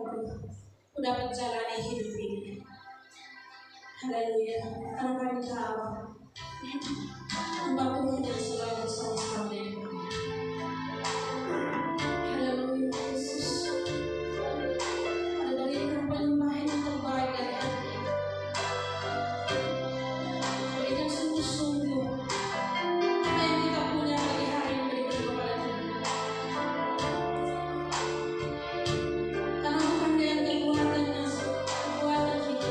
ku dapat jalani hidup ini. Haleluya. Karena kami tahu Engkau Tuhan yang selalu bersama-sama dengan kami. Haleluya Yesus. Ada berikan penyembahan yang terbaik dari hati. Berikan sungguh-sungguh apa yang kita punya bagi hari yang berikan kepada Tuhan. Karena bukan dengan kekuatan kita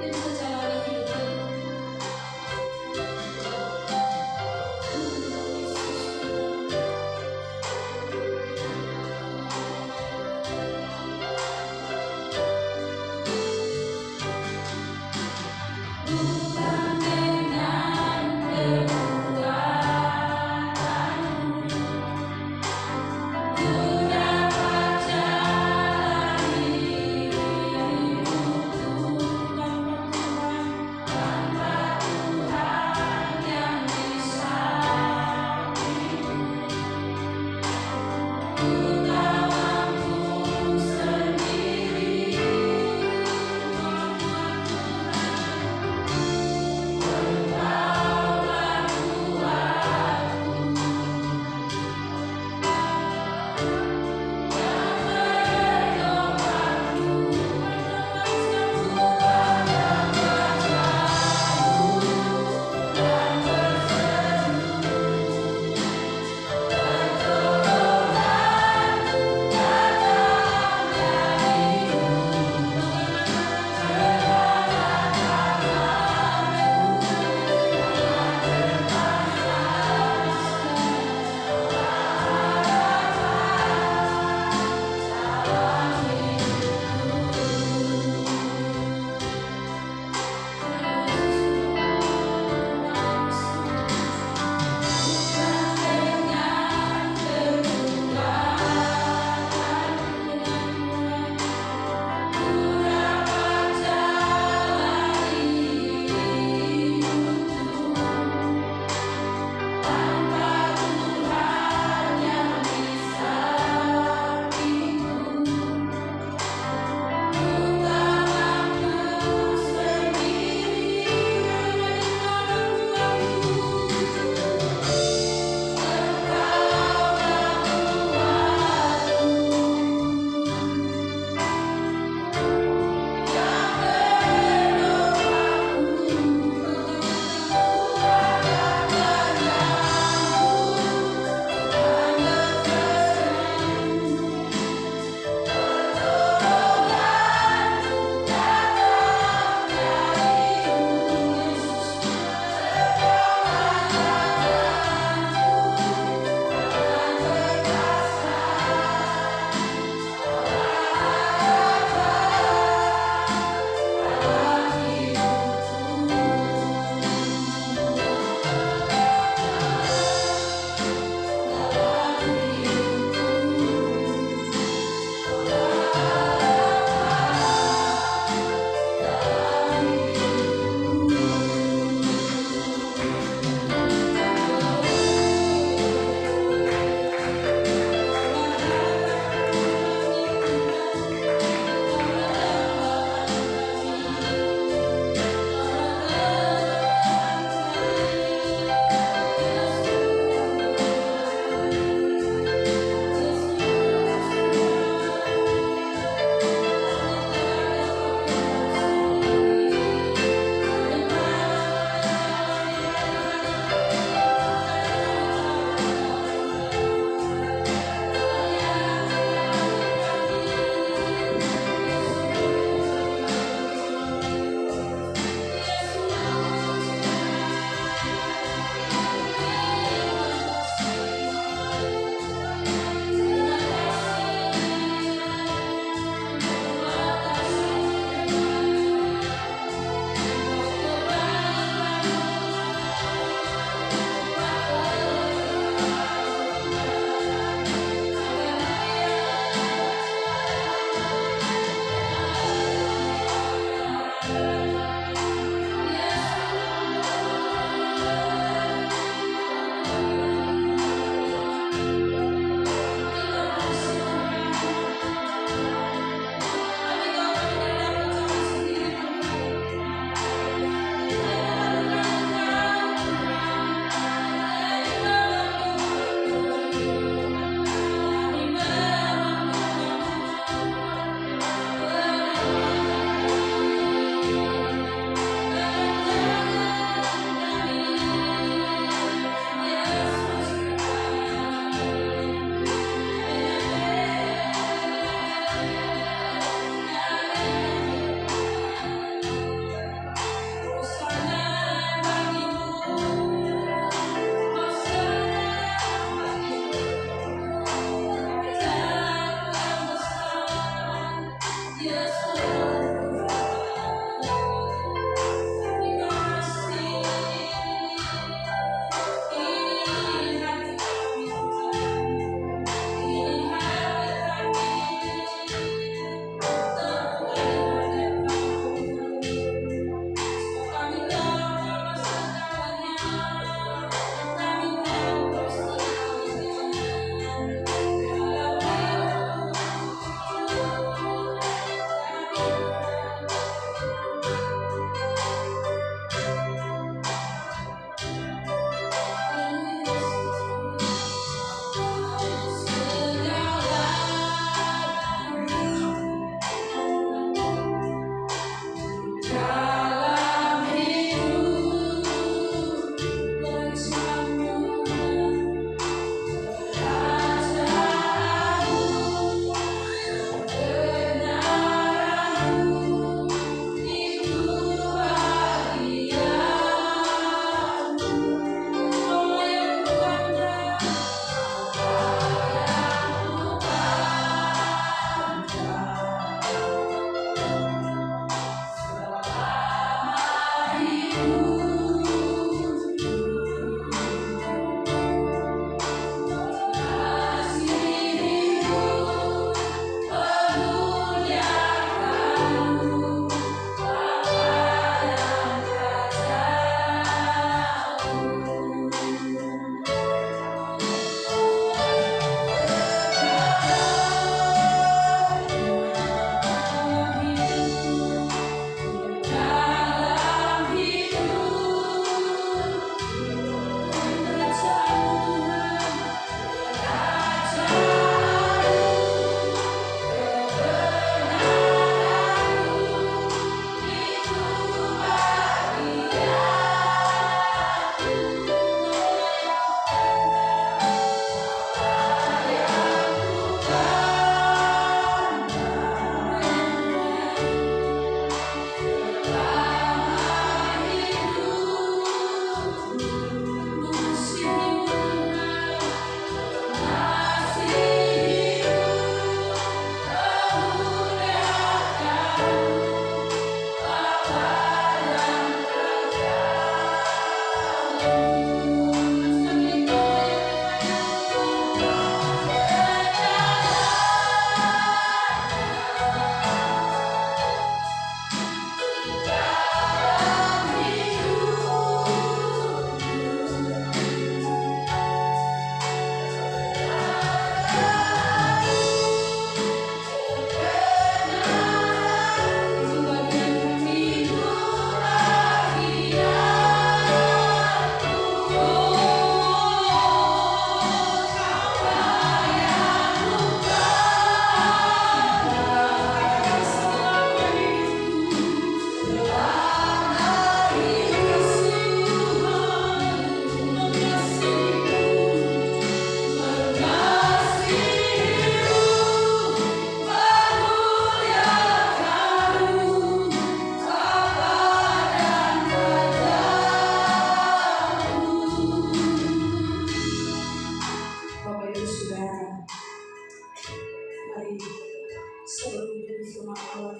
bisa jalani hidup ini.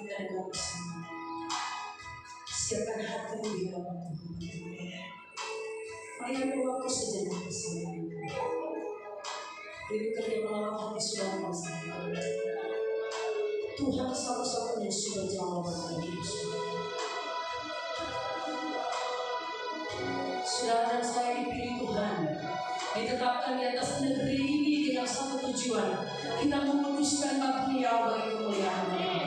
kita dekat bersama. Siapkan hatimu di hadapan Tuhan. Mari ambil waktu sejenak bersama. Diri kerja melawat hati saudara bersama. Tuhan satu-satunya sudah jawaban bagi hidup saudara. Saudara dan saya dipilih Tuhan, ditetapkan di atas negeri ini dengan satu tujuan. Kita menguduskan baptiau bagi kemuliaan Dia.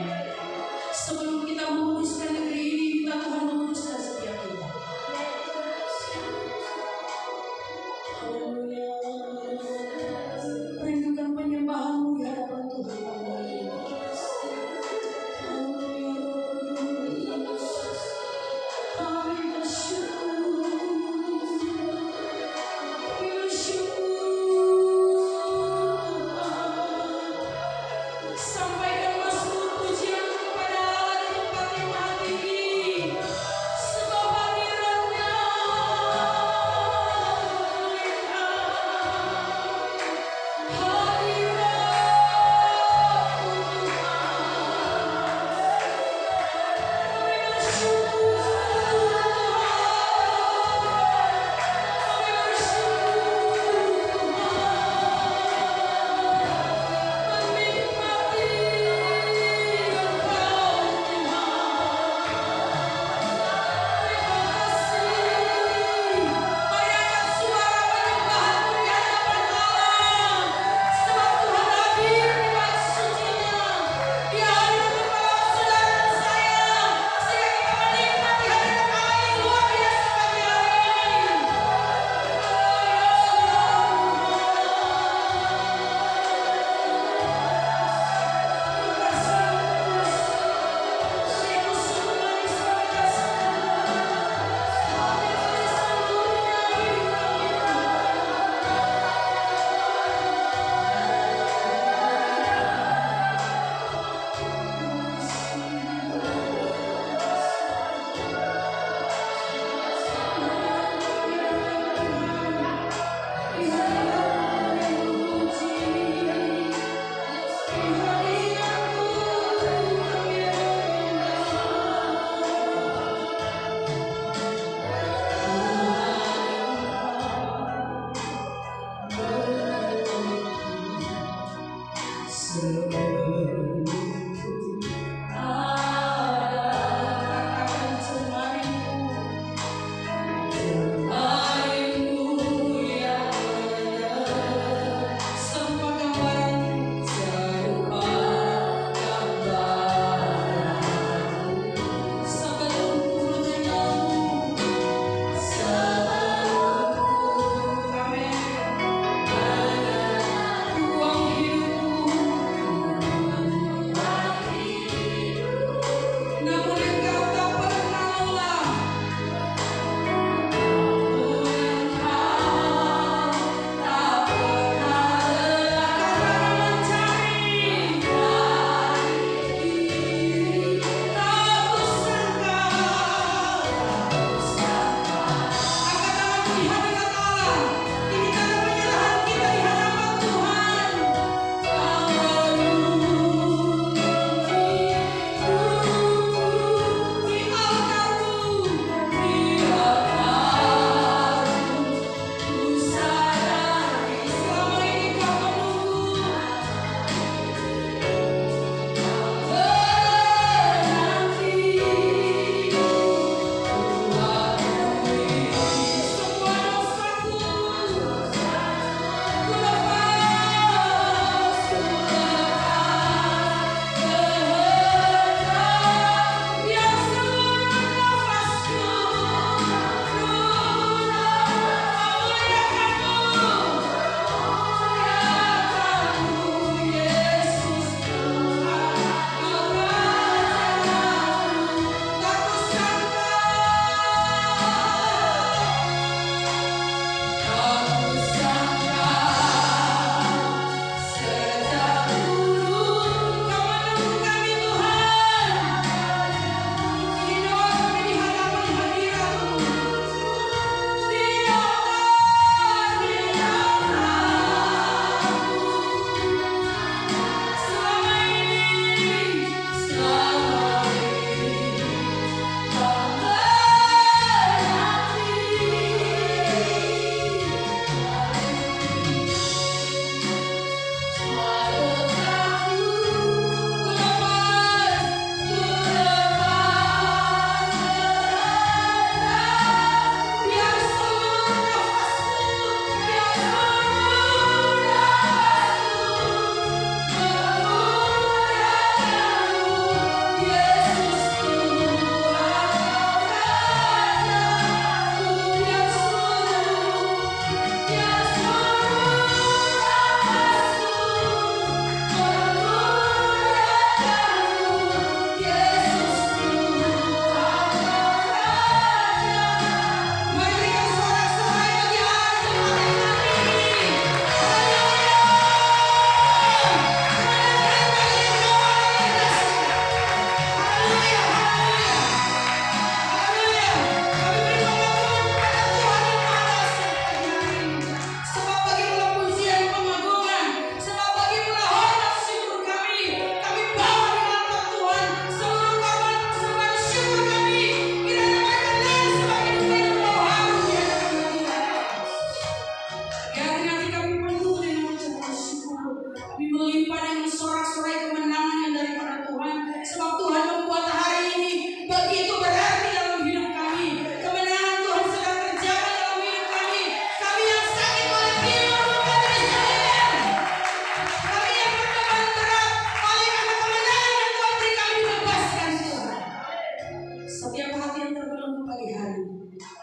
Sebelum kita menguduskan negeri ini, kita Tuhan menguduskan setiap kita. Haleluya. Rindukan penyembahanmu di hadapan Tuhan. Sampaikan Mazmur pujian kepada Allah di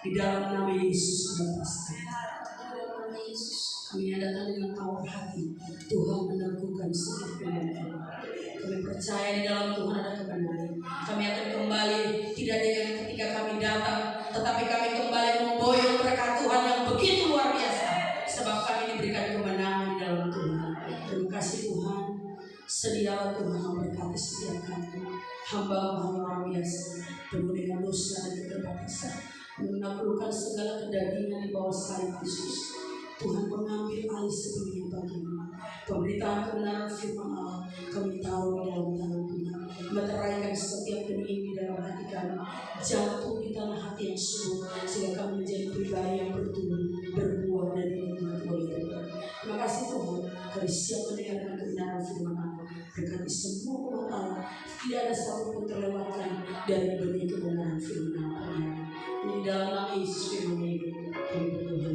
Di dalam nama Yesus melepaskan. Di dalam nama Yesus kami datang dengan tawar hati. Tuhan meneguhkan setiap kebenaran. Kami percaya di dalam Tuhan ada kebenaran. Kami akan kembali tidak dengan ketika kami datang, tetapi kami kembali memboyong berkat Tuhan yang begitu luar biasa. Sebab kami diberikan kemenangan di dalam Tuhan. Terima kasih Tuhan. Sedialah Tuhan memberkati setiap kami. Hamba hanya orang biasa, penuh dengan dosa dan keterbatasan, menaklukkan segala kedagingan di bawah salib Kristus. Tuhan mengambil alih sepenuhnya bagimu. Pemberitaan kebenaran firman Allah kami tahu di dalam tangan Tuhan, meteraikan setiap benih di dalam hati kami, jatuh di tanah hati yang subur, sehingga kami menjadi pribadi yang bertumbuh, berbuah dan dinikmati oleh Tuhan. Terima kasih Tuhan, kami siap mendengarkan kebenaran firman Allah. Berkati semua umat Allah, tidak ada satu pun terlewatkan dari benih kebenaran firman Allah. Di dalam nama Yesus firman hidup, kami berdoa.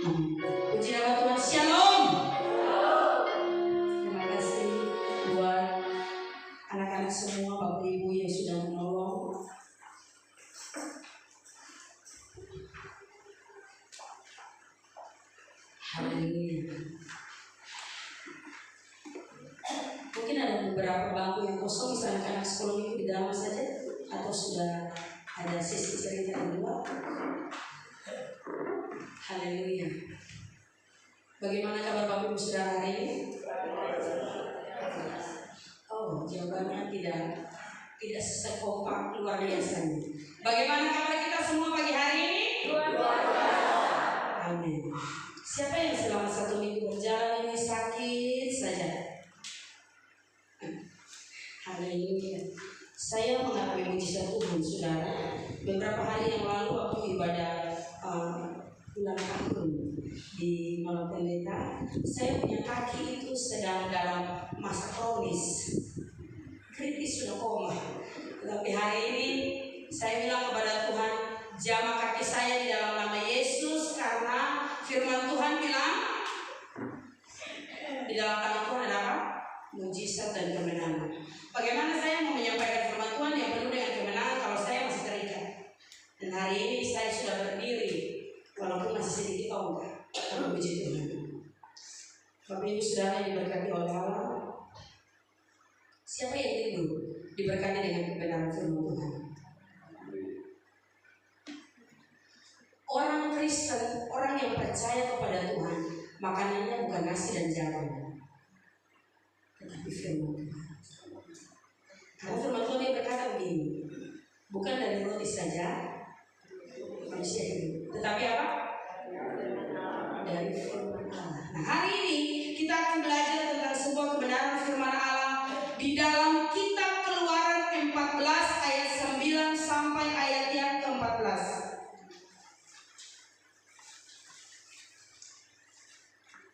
Amin. Puji nama Tuhan. Shalom. Terima kasih buat anak-anak semua, Bapak Ibu yang sudah menolong. Haleluya. Mungkin ada beberapa bangku yang kosong, misalnya anak sekolah itu di dalam saja, atau sudah ada sesi cerita di luar. Haleluya. Bagaimana kabar Bapak Ibu Saudara hari ini? Oh, jawabannya tidak sesuai kompak luar biasanya. Bagaimana kabar kita semua pagi hari ini? Luar biasa. Amin. Siapa yang selama 1 minggu berjalan ini sakit saja? Haleluya. Saya mengakui mujizat Tuhan, saudara. Beberapa hari yang lalu waktu ibadah ulang tahun di Malam Pendeta, saya punya kaki itu sedang dalam masa kronis, kritis, sudah koma. Tapi hari ini saya bilang kepada Tuhan, jamah kaki saya di dalam nama Yesus, karena firman Tuhan bilang di dalam tangan Tuhan ada apa? Mujizat dan kemenangan. Bagaimana saya mau menyampaikan firman Tuhan yang penuh dengan kemenangan kalau saya masih terikat? Dan hari ini saya sudah berdiri, walaupun masih sedikit ongkah. Karena puji Tuhan. Bapak Ibu Saudara yang diberkati oleh Allah, siapa yang rindu diberkati dengan kebenaran firman Tuhan? Orang Kristen, orang yang percaya kepada Tuhan, makanannya bukan nasi dan jalan, tetapi firman Tuhan. Karena firman Tuhan yang berkata begini, bukan dari roti saja manusia hidup, tetapi apa? Dari firman Allah. Nah, hari ini kita akan belajar tentang sebuah kebenaran firman Allah di dalam kitab Keluaran 14 ayat 9 sampai ayat yang ke-14.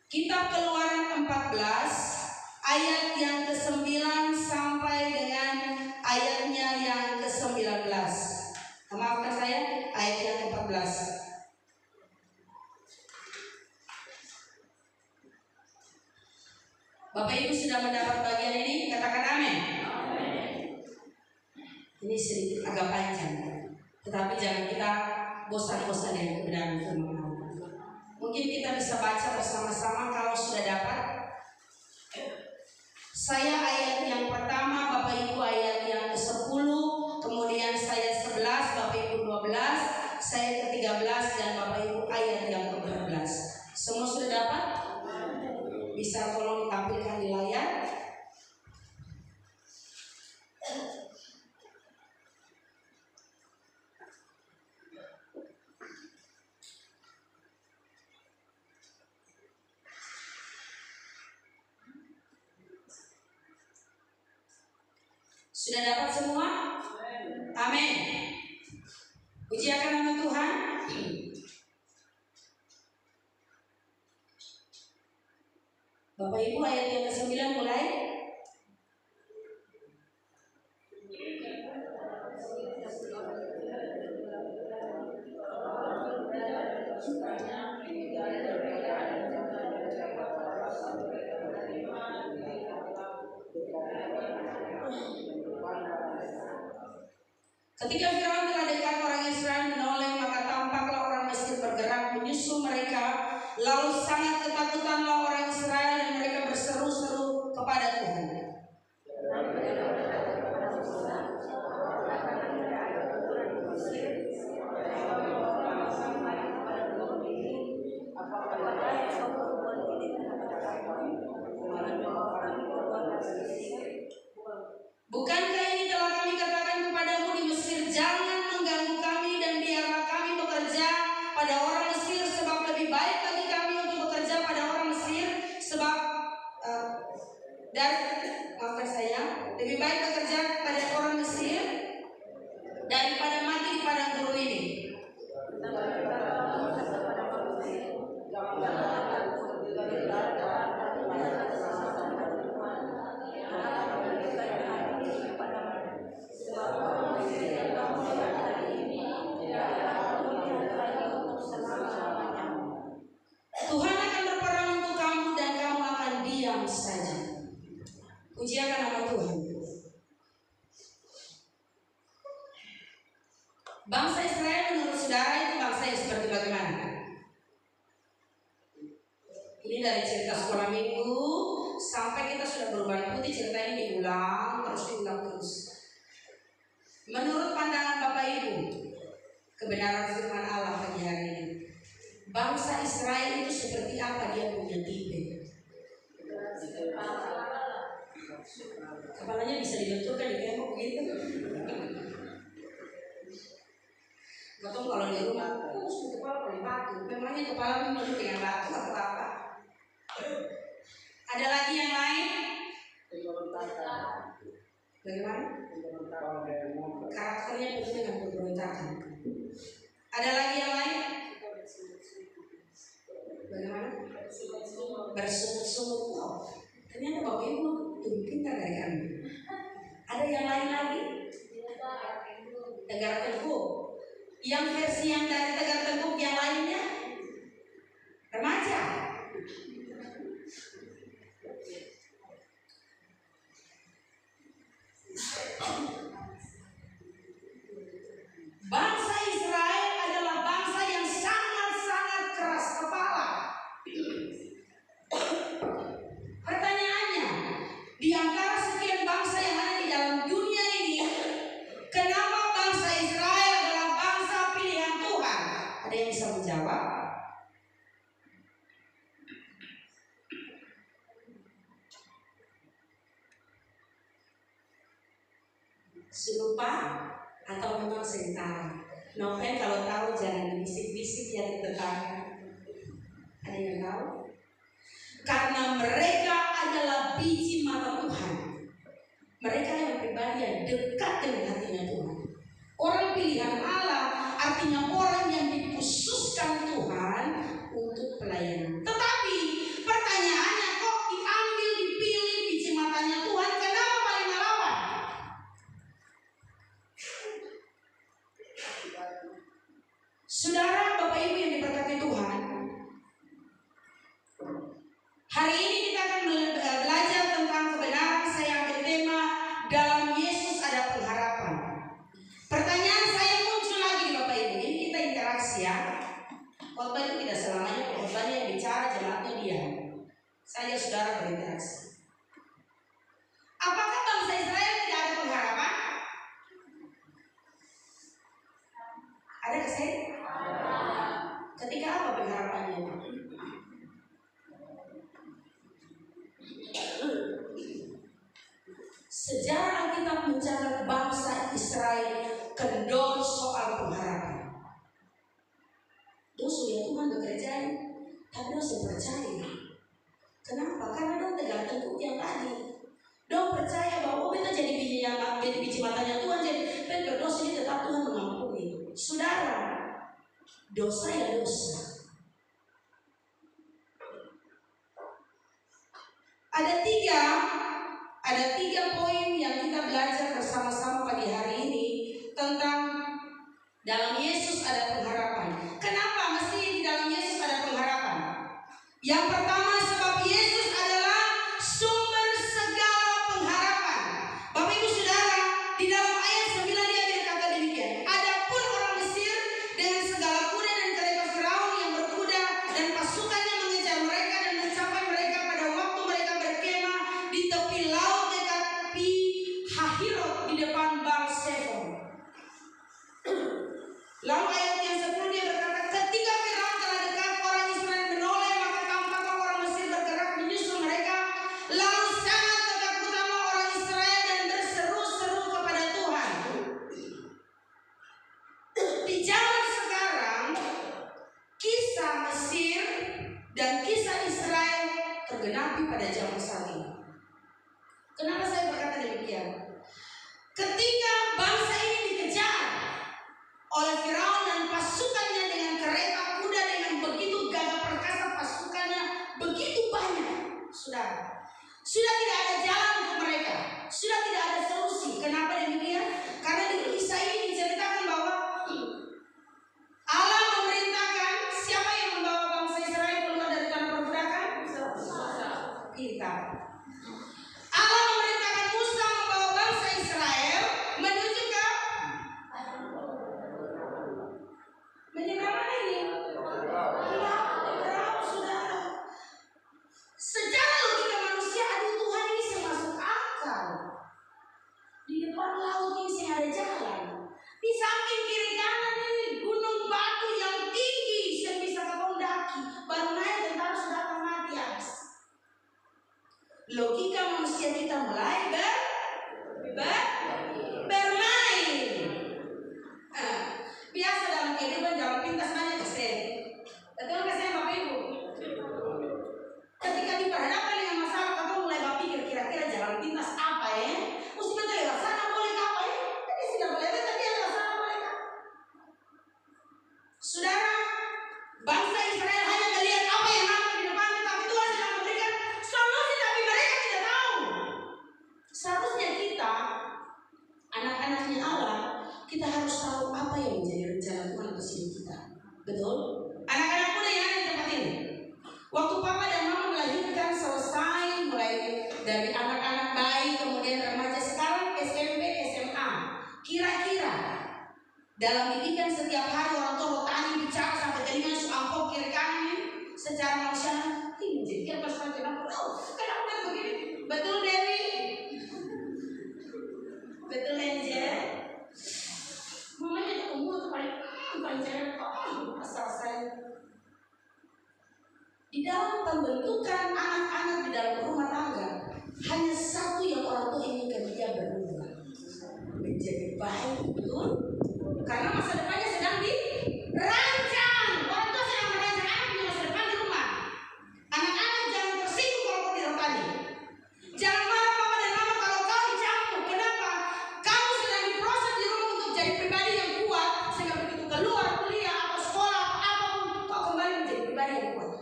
Kitab Keluaran 14 ayat yang ke-9 sampai dengan ayatnya yang ke-19. Maafkan saya, ayat yang ke-14. Bapak Ibu sudah mendapat bagian ini? Katakan amin. Ini sedikit agak panjang, tetapi jangan kita bosan-bosan dengan kebenaran firman Allah. Mungkin kita bisa baca bersama-sama kalau sudah dapat. Saya ayat yang pertama, Bapak Ibu ayat yang ke-10, kemudian saya 11, Bapak Ibu 12, saya ke-13, dan Bapak Ibu ayat yang ke-14. Semua sudah dapat? Bisa tolong ditampilkan di layar. Sudah dapat semua? Amin. Puji akan nama Tuhan. Bapak Ibu ayat yang ke-9 mulai. Ketika Firaun telah dekat orang Israel menoleh, maka tampak Lalu sangat ketakutanlah orang Israel dan mereka berseru-seru kepada Tuhan. Bukankah ini telah kami katakan kepadamu di Mesir, jangan mengganggu kami dan biarlah kami bekerja pada orang Mesir, sebab lebih baik bagi kami untuk bekerja pada orang Mesir, sebab lebih baik bekerja pada orang Mesir daripada mati di padang gurun ini. Tuhan akan berperang untuk kamu dan kamu akan diam saja. Pujiakan nama Tuhan. Bangsa Israel menurut saudara itu bangsa yang seperti bagaimana? Ini dari cerita sekolah minggu sampai kita sudah berubah putih, cerita ini diulang terus. Menurut pandangan Bapak Ibu, kebenaran firman Allah pagi hari ini, bangsa Israel itu seperti apa dia punya tipe? Kepalanya bisa dibenturkan di tembok gitu. Betul kalau di rumah, kepala paling batu. Memangnya kepala membentuk dengan batu atau apa? Ada lagi yang lain? Bagaimana? Karakternya penuh dengan pemberontakan. Ada lagi yang lain? Bagaimana? Bersungut-sungut. Oh, ternyata Bapak Ibu lebih pintar dari kami. Ada yang lain lagi? Tegar tengkuk. Yang versi yang dari tegar tengkuk yang lainnya? Remaja. Bangsa Israel adalah bangsa yang sangat-sangat keras kepala. Pertanyaannya, di antara sekian bangsa yang ada di dalam dunia ini, kenapa bangsa Israel adalah bangsa pilihan Tuhan? Ada yang bisa menjawab? Selupa atau memang sementara? Noven kalau tahu jangan bisik-bisik ya di tetangga. Ada yang tahu? Karena mereka adalah biji mata Tuhan. Mereka yang pribadi yang dekat dengan hatinya Tuhan. Orang pilihan Allah artinya orang yang dikhususkan Tuhan untuk pelayanan. Tetapi pertanyaannya, kok diambil dipilih biji matanya Tuhan? Kenapa paling melawan? Saudara, Bapak Ibu yang diberkati Tuhan, hari ini kita akan belajar tentang kebenaran. Saya ambil tema dalam Yesus ada pengharapan. Pertanyaan saya muncul lagi di Bapak Ibu. Ini kita interaksi ya. Khotbah itu tidak selamanya khotbahnya yang bicara, jemaatnya diam. Saya saudara berinteraksi. Apakah bangsa Israel tidak ada pengharapan? Ada kesini? Ketika apa pengharapannya? Sejarah Alkitab mencatat bangsa Israel kendor soal pengharapan. Dosa ya Tuhan bekerja, tapi dosa percaya. Kenapa? Karena dong tegar tengkuk yang tadi. Dong percaya bahwa kita jadi biji matanya Tuhan, jadi berdosa ini tetap Tuhan mengampuni. Saudara, dosa ya dosa. Ada tiga poin yang kita belajar bersama-sama pagi hari ini tentang dalam Yesus ada pengharapan. Kenapa mesti di dalam Yesus ada pengharapan? Yang pertama, sebab Yesus adalah sumber segala pengharapan. Bapak Ibu Saudara, di dalam ayat 9 dia berkata demikian. Adapun orang Mesir dengan segala kuda dan kereta Firaun yang berkuda dan pasukannya dan kisah Israel tergenapi pada zaman saat ini. Kenapa saya berkata demikian? Ketika bangsa ini dikejar oleh Firaun dan pasukannya dengan kereta kuda dengan begitu gagah perkasa, pasukannya begitu banyak, sudah tidak ada jalan untuk mereka, sudah tidak ada solusi. Kenapa demikian? Karena di kisah ini diceritakan bahwa Allah memerintahkan, siapa yang membawa bangsa Israel keluar dari tanah perbudakan? Kita. Allah memerintahkan Musa membawa bangsa Israel menuju ke menyeberang mana ini? Berapa saudara? Secara logika manusia, aduh Tuhan ini saya masuk akal. Di depan laut ini saya ada jalan. Di samping kiri kanan ini gunung batu yang tinggi saya bisa kau daki. Baru naik tentara sudah akan mati habis. Logika manusia kita mulai bermain. Biasa dalam kehidupan jalan pintas banyak kesel. Betul nggak saya Bapak Ibu? Ketika diperhadapkan dengan masalah, kamu mulai berpikir kira-kira jalan pintas apa ya? Mesti betul lewat sana boleh apa ya? Tapi tidak boleh tapi lewat sana boleh kah? Saudara, bangsa Israel hanya melihat apa yang nampak di depan, tapi Tuhan sedang memberikan solusi, tapi mereka tidak tahu. Seharusnya kita, anak-anaknya Allah, kita harus tahu apa yang menjadi rencana Tuhan atas hidup kita. Betul? Anak-anak muda yang ada di tempat ini, waktu papa dan mama melahirkan selesai, mulai dari anak-anak bayi, kemudian remaja, sekarang SMP, SMA, kira-kira dalam didikan setiap hari orang tua tani bicara sampai telinga suampok kiri kanan ini, secara manusia ini jadi pas kenapa begini? Betul Dewi? Betul Angel? Mamanya tak umur tuh paling cewek asal saya. Di dalam pembentukan anak-anak di dalam rumah tangga, hanya satu yang orang tua inginkan, dia berubah menjadi baik, betul? Karena masa depannya sedang dirancang. Orang tua sedang merancang anak punya masa depan di rumah. Anak-anak jangan tersinggung kalau kau dirotani. Jangan marah papa dan mama kalau kau dicampur. Kenapa? Kamu sedang diproses di rumah untuk jadi pribadi yang kuat, sehingga begitu keluar kuliah atau sekolah apapun, kau kembali menjadi pribadi yang kuat.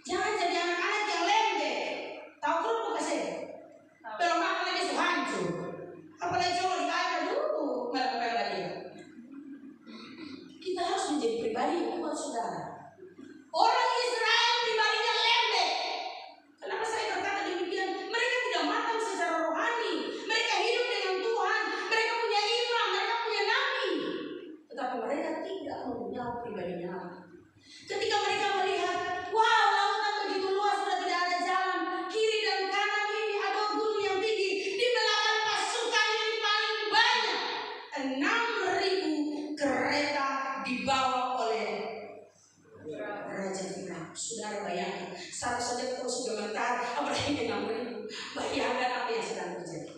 Jangan jadi anak-anak yang lembek. Tahu kerupuk kasih? Belum apalagi hancur. Apalagi cowok dikaya dulu melakukan dia. Kita harus menjadi pribadi yang kuat, saudara. Orang Israel pribadinya lembek. Kenapa saya berkata demikian? Mereka tidak matang secara rohani. Mereka hidup dengan Tuhan. Mereka punya imam, mereka punya nabi. Tetapi mereka tidak mengenal pribadinya Allah. Ketika mereka melihat, wow, lautan begitu luas, sudah tidak ada jalan. Kiri dan kanan ini ada gunung yang tinggi. Di belakang pasukan ini paling banyak. 6.000 kereta dibawa oleh Raja Firaun. Saudara bayangkan, satu saja terus gemetar, apalagi 6.000. Bayangkan apa yang sedang terjadi.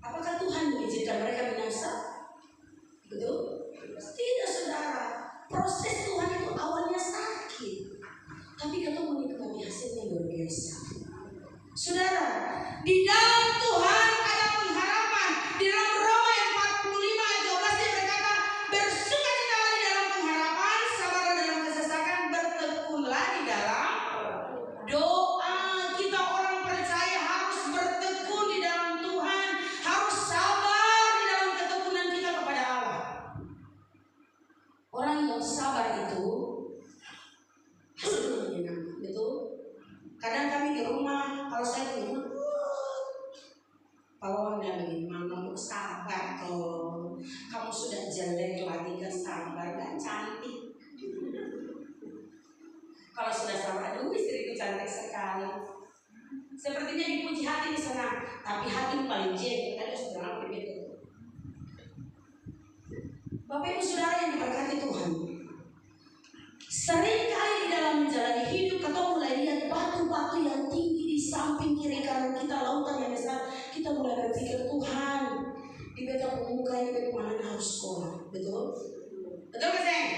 Apakah Tuhan mengizinkan mereka binasa? Betul? Tidak, saudara. Proses Tuhan itu awalnya sakit, tapi kita menikmati hasilnya luar biasa. Saudara, di dalam Tuhan ada pengharapan. Di dalam Roma 45 ayat 12 dia berkata, bersukacitalah di dalam pengharapan, sabarlah dalam kesesakan, bertekunlah di dalam doa. Kita orang percaya harus bertekun di dalam Tuhan, harus sabar di dalam ketekunan kita kepada Allah. Orang yang sabar itu hasilnya menyenangkan, betul? Kadang kami di rumah, kalau saya di rumah, Pak Wawan bilang begini, mama mau sabar toh, kamu sudah jelek lagi gak sabar, gak cantik. Kalau sudah sabar, aduh istriku cantik sekali. Sepertinya dipuji hati di sana, tapi hati paling jelek. Tadi sudah bilang begitu. Bapak Ibu Saudara yang diberkati Tuhan, seringkali di dalam menjalani hidup kita mulai lihat batu-batu yang tinggi di samping kiri kanan kita, lautan yang besar. Kita mulai berpikir, Tuhan, di beta pemuka ini bagaimana harus sekolah, betul? Betul gak sayang?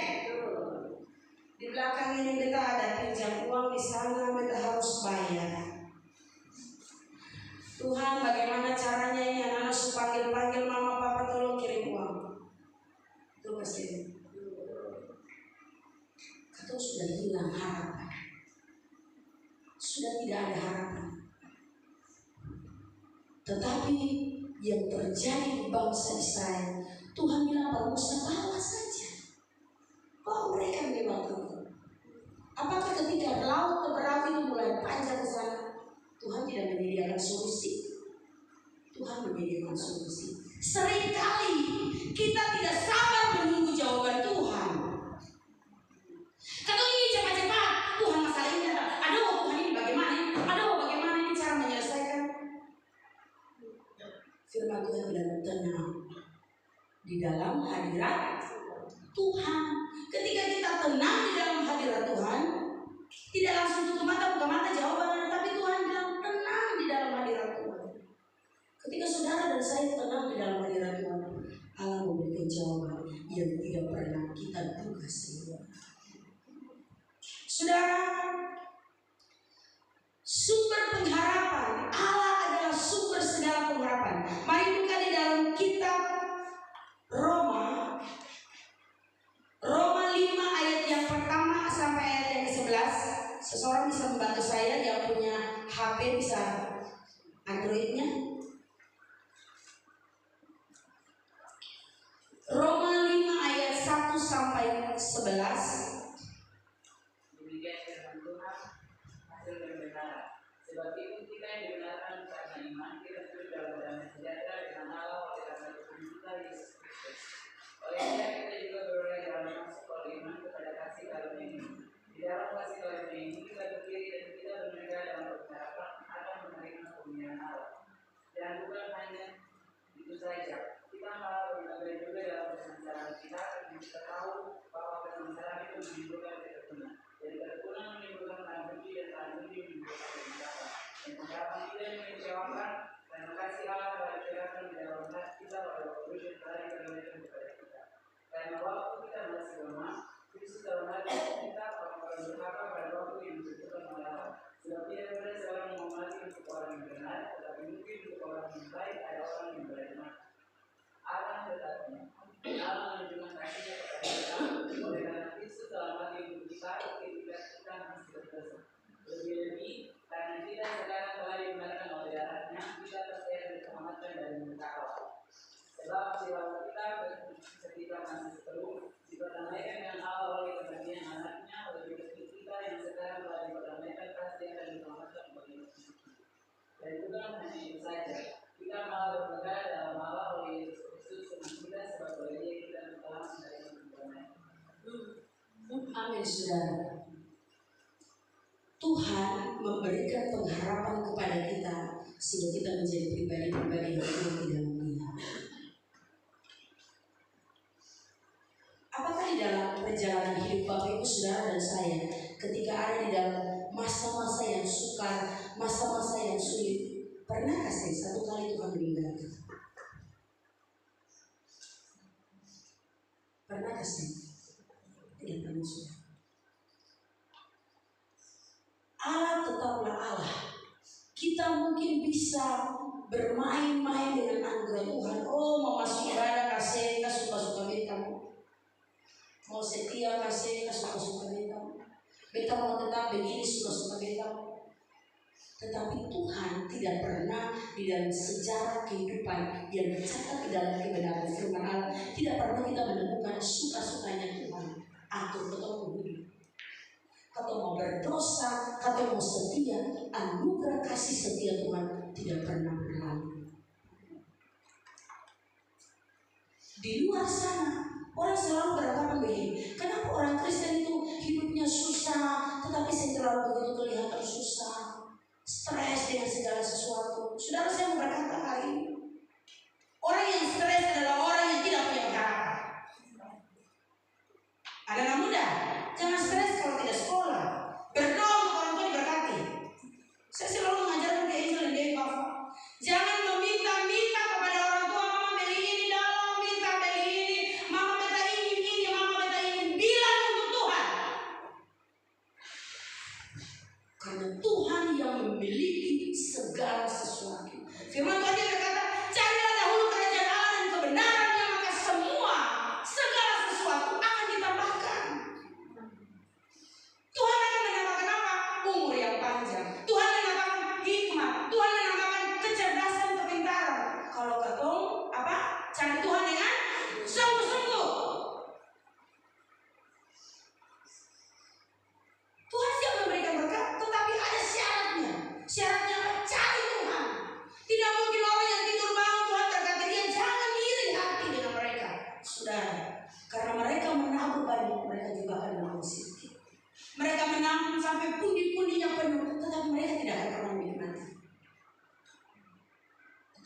Di belakang ini beta ada pinjam uang di sana, beta harus bayar. Tuhan, bagaimana caranya ini anak-anak supaya panggil mama papa tolong kirim uang. Itu pasti. Kau sudah hilang harapan. Sudah tidak ada harapan. Tetapi yang terjadi di bangsa Israel, Tuhan bilang pada Musa, bawa saja. Bawa mereka lewat itu. Apakah ketika laut berapi itu mulai panjang ke sana, Tuhan tidak menyediakan solusi? Tuhan menyediakan solusi. Seringkali kita tidak sabar menunggu jawaban Tuhan. Kalau ini cepat-cepat, Tuhan masalah ini ada. Aduh, Tuhan ini bagaimana? Aduh, bagaimana ini cara menyelesaikan? Firman Tuhan bilang tenang di dalam hadirat Tuhan. Ketika kita tenang di dalam hadirat Tuhan, tidak langsung tutup mata buka mata jawaban, tapi Tuhan bilang tenang di dalam hadirat Tuhan. Ketika saudara dan saya tenang di dalam hadirat Tuhan, Allah memberikan jawaban yang tidak pernah kita duga sebelumnya. Saudara, sumber pengharapan Allah adalah sumber segala pengharapan. Mari buka di dalam kitab Roma 5 ayat yang pertama sampai ayat yang ke-11. Seseorang bisa membantu saya yang punya HP, bisa Androidnya. Roma 5 ayat 1 sampai 11. Demikian firman Tuhan, hasil kebenaran. Sebab itu kita yang dibenarkan karena iman, kita sudah berdamai sejahtera dengan Allah oleh karena Tuhan kita Yesus Kristus. Oleh Dia kita juga beroleh dalam masuk oleh iman kepada kasih karunia ini. Di dalam kasih karunia ini kita berdiri dan kita bermegah dalam pengharapan akan menerima kemuliaan Allah. Dan bukan hanya itu saja, kita malah berbagai juga dalam permasalahan kita, dan kita tahu bahwa permasalahan itu menimbulkan ketekunan. Dari ketekunan menimbulkan tahan benci, dan tahan benci menimbulkan pengharapan. Dan pengharapan kita yang mengecewakan, karena kasih Allah telah dicerahkan di dalam hati kita pada waktu yang telah dikaruniakan kepada kita. Karena waktu kita masih lemah, Kristus dalam hati kita orang-orang durhaka pada waktu yang ditentukan oleh Allah. Sebab tidak ada seorang yang mati untuk orang yang benar, tetapi mungkin untuk orang yang baik ada orang yang beriman. Allah tetapi Allah menunjukkan kasihnya kepada kita oleh karena Kristus dalam hati untuk kita ketika kita masih berdosa. Lebih-lebih karena kita sekarang telah dibenarkan oleh darahnya, kita tersedia diselamatkan dari murka Allah. Sebab jiwa kita ketika masih seteru diperdamaikan dengan Allah oleh kebahagiaan anaknya, lebih-lebih kita yang sekarang telah diperdamaikan pasti akan diselamatkan oleh Yesus. Dan bukan hanya itu saja, kita malah bermegah dalam Allah oleh Yesus Kristus dengan kita sebab oleh Dia kita telah menerima perdamaian. Amin, saudara. Tuhan memberikan pengharapan kepada kita sehingga kita menjadi pribadi-pribadi yang hidup di dalam Dia. Apakah di dalam perjalanan hidup Bapak Ibu Saudara dan saya ketika ada di dalam masa-masa yang sukar, masa-masa yang sulit, pernah kasih satu kali Tuhan meninggalkan? Pernah kasih? Tidak pernah, saudara. Allah tetaplah Allah. Kita mungkin bisa bermain-main dengan anugerah Tuhan. Oh, mau masuk ibadah kasih, kita suka-suka beta. Mau setia kasih, kita suka-suka beta. Beta mau tetap begini, suka-suka beta. Tetapi Tuhan tidak pernah di dalam sejarah kehidupan yang tercatat di dalam kebenaran firman Allah, tidak pernah kita menemukan suka-sukanya Tuhan atur ketemu hidup. Atau mau berdosa, atau mau setia, anugerah kasih setia Tuhan tidak pernah berlalu. Di luar sana, orang selalu beranggapan begini, kenapa orang Kristen itu hidupnya susah, tetapi setelah begitu kelihatan susah, stres dengan segala sesuatu. Saudara, saya mau berkata hari ini, orang yang stres adalah orang yang tidak punya harapan. Anak-anak muda, jangan stres kalau tidak sekolah. Berdoa untuk orang tua diberkati. Saya selalu mengajarkan ke Angel dan Dewi Papa, jangan meminta-minta kepada orang tua, mama beli ini dong, minta beli ini, mama minta ini, mama minta ini. Bilang untuk Tuhan.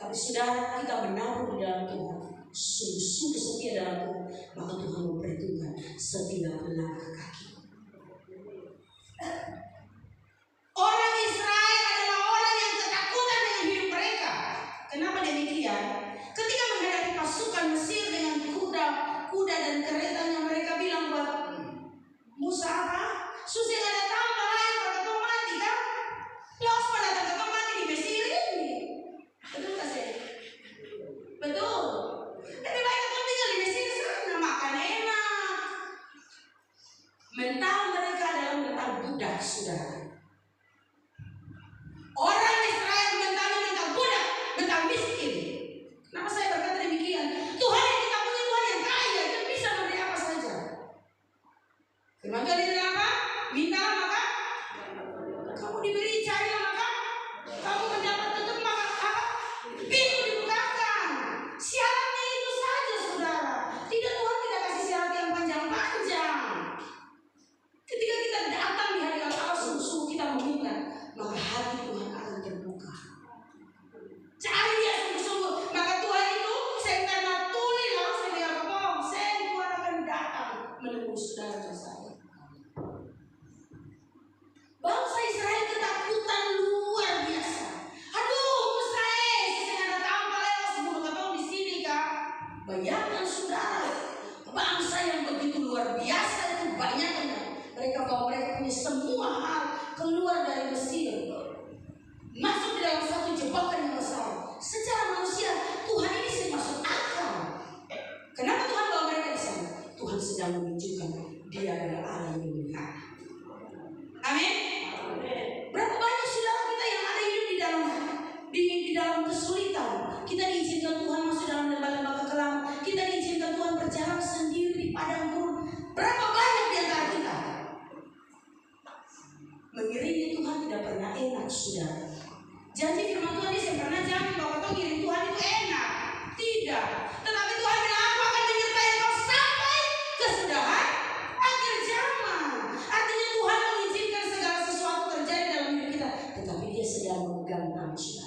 Tapi saudara, kita menabur di dalam Tuhan, sungguh-sungguh setia dalam Tuhan, maka Tuhan memperhitungkan setiap langkah kaki. Orang Israel adalah orang yang ketakutan dengan hidup mereka. Kenapa demikian? Ketika menghadapi pasukan Mesir dengan kuda dan keretanya, mereka bilang buat Musa, apa? Susah nggak ada tambah lain pada kau mati kan? Los pada kau mati di Mesir ini. Betul nggak sih? Betul. Lebih baik kau tinggal di Mesir sana, makan enak. Mental mereka adalah mental budak, saudara. Orang Israel mentalnya mental budak, mental miskin. Kenapa saya berkata demikian? Tuhan yang kita punya Tuhan yang kaya, yang bisa memberi apa saja. Firman Tuhan itu apa? Mintalah maka kamu diberi, carilah maka kamu mendapat, tutup maka apa? Pintu dibukakan. Syaratnya itu saja, saudara. Tidak, Tuhan tidak kasih syarat yang panjang-panjang. Ketika kita datang di hari Allah sungguh-sungguh kita meminta, maka hati Tuhan akan terbuka. Cari dia sungguh-sungguh, maka Tuhan itu saya karena tulilah saya biar ngomong, saya Tuhan akan datang menemui saudara dan saya. Bangsa Israel ketakutan luar biasa. Aduh, Musa, saya ada tambah lewat 10 tahun di sini kak. Bayangkan saudara, bangsa yang begitu luar biasa itu banyaknya. Mereka bahwa mereka punya semua hal keluar dari Mesir, masuk di dalam satu jebakan yang besar. Secara manusia Tuhan ini sih masuk akal. Kenapa Tuhan bawa mereka di sana? Tuhan sedang menunjukkan Dia adalah Allah yang melihat. Amin. Berapa banyak saudara kita yang ada hidup di dalam kesulitan. Kita diizinkan Tuhan masuk dalam lembah-lembah kekelaman. Kita diizinkan Tuhan berjalan sendiri di padang gurun. Berapa banyak di antara kita? Mengiringi Tuhan tidak pernah enak, saudara. Janji firman Tuhan ini saya pernah jamin bahwa kau ngiring Tuhan itu enak. Tidak. Tetapi Tuhan bilang aku akan menyertai kau sampai kesudahan akhir zaman. Artinya Tuhan mengizinkan segala sesuatu terjadi dalam hidup kita, tetapi Dia sedang memegang tangan saudara.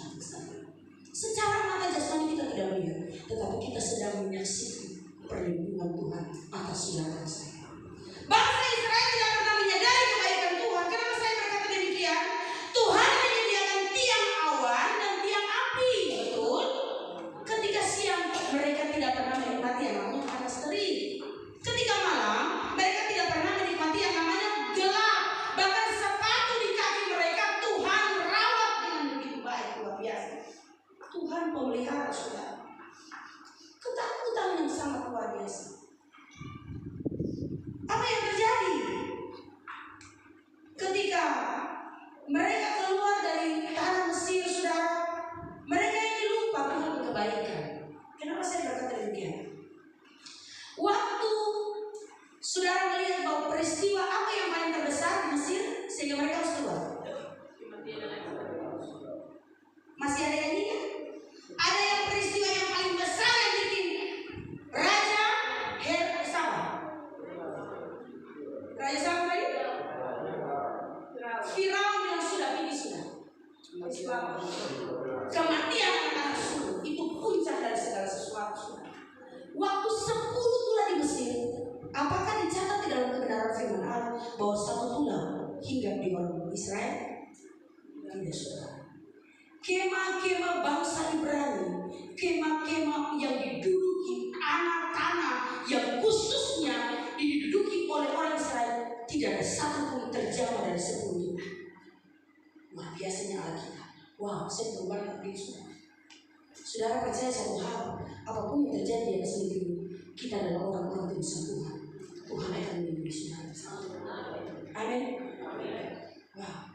Secara mata jasmani kita tidak melihat, tetapi kita sedang menyaksikan perlindungan Tuhan atas saudara saya. Bangsa Israel tidak pernah menyadari kebaikan Tuhan. Kenapa saya berkata demikian? Tuhan menyediakan tiang awan dan tiang api, betul? Ketika siang mereka tidak pernah menikmati yang namanya panas terik. Ketika malam mereka tidak pernah menikmati yang namanya gelap. Bahkan sepatu di kaki mereka Tuhan rawat dengan begitu baik, luar biasa. Tuhan pemelihara saudara. Ketakutan yang sangat luar biasa. Apa yang terjadi ketika mereka keluar dari tanah Mesir, saudara? Mereka ini lupa Tuhan berkebaikan. Kenapa saya berkata demikian? Waktu saudara melihat bahwa peristiwa apa yang paling terbesar di Mesir sehingga mereka harus keluar? Masih ada yang ingat? Ada yang peristiwa yang paling besar yang bikin Raja Raja siapa tadi? Firaun bilang sudah ini sudah. Kematian anak sulung itu puncak dari segala sesuatu. Waktu 10 tulah di Mesir, apakah dicatat di dalam kebenaran firman Allah bahwa 1 tulah hinggap di orang Israel? Tidak, saudara. Kemah-kemah bangsa Ibrani, kemah-kemah yang diduduki anak tanah yang khususnya diduduki oleh orang Israel, tidak ada satu pun terjamah dari 10 tulah. Wah, biasanya Alkitab. Wah, saya berbalik diri saudara. Saudara percaya satu hal, apapun yang terjadi di atas negeri ini, kita adalah orang-orang utusan Tuhan. Tuhan akan melindungi saudara. Amin. Wah,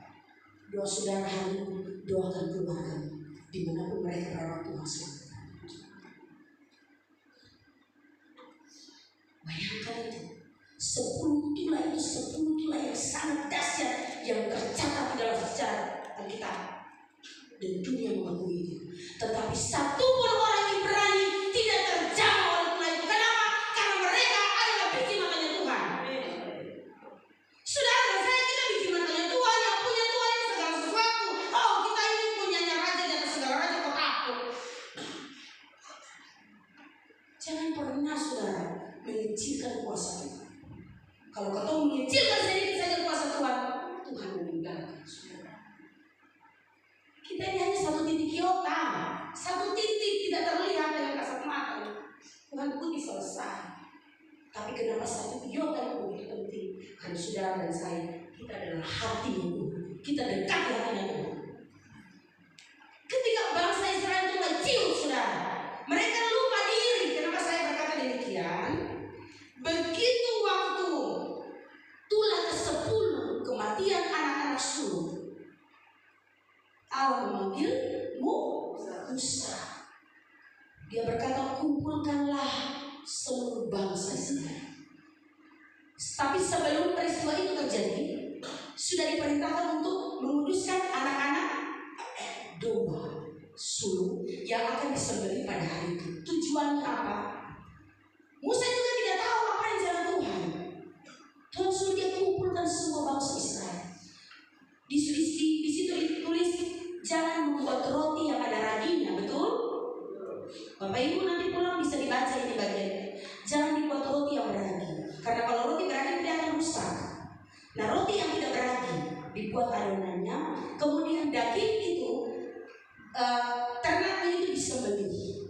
doa saudara hari ini, doakan keluarga dimanapun mereka berada, Tuhan selamatkan. Bayangkan itu, 10 tulah itu 10 tulah yang sangat dahsyat yang tercatat di dalam sejarah Alkitab dan dunia mengakui itu. Tetapi satu pun orang Ibrani tidak terjamah oleh tulah itu. Kenapa? Karena mereka adalah biji matanya Tuhan. Saudara dan saya, kita biji matanya Tuhan, yang punya Tuhan yang segala sesuatu. Oh, kita ini punyanya raja dan segala raja kok takut. pernah saudara mengecilkan kuasa Tuhan. Kalau kau mengecilkan sedikit saja kuasa Tuhan, Tuhan meninggalkan saudara. Kita ini hanya satu titik iota, satu titik tidak terlihat dengan kasat mata. Tuhan putih selesai. Tapi kenapa satu iota yang begitu penting? Karena saudara dan saya, kita adalah hati Tuhan. Kita dekat di hatinya Tuhan. Ketika bangsa Israel itu kecil, saudara, mereka lupa diri. Kenapa saya berkata demikian? Begitu waktu tulah ke-10 kematian anak-anak sulung, Allah memanggil Musa. Dia berkata, kumpulkanlah seluruh bangsa Israel. Tapi sebelum peristiwa itu terjadi, sudah diperintahkan untuk menguduskan anak-anak domba sulung yang akan disembelih pada hari itu. Tujuannya apa? Musa juga tidak tahu apa rencana Tuhan. Tuhan suruh dia kumpulkan semua bangsa Israel. Di situ ditulis, jangan membuat roti yang ada raginya, betul? Bapak Ibu nanti pulang bisa dibaca ini bagiannya. Jangan dibuat roti yang beragi, karena kalau roti beragi dia akan rusak. Nah, roti yang tidak beragi dibuat adonannya, kemudian daging itu ternaknya itu disembelih.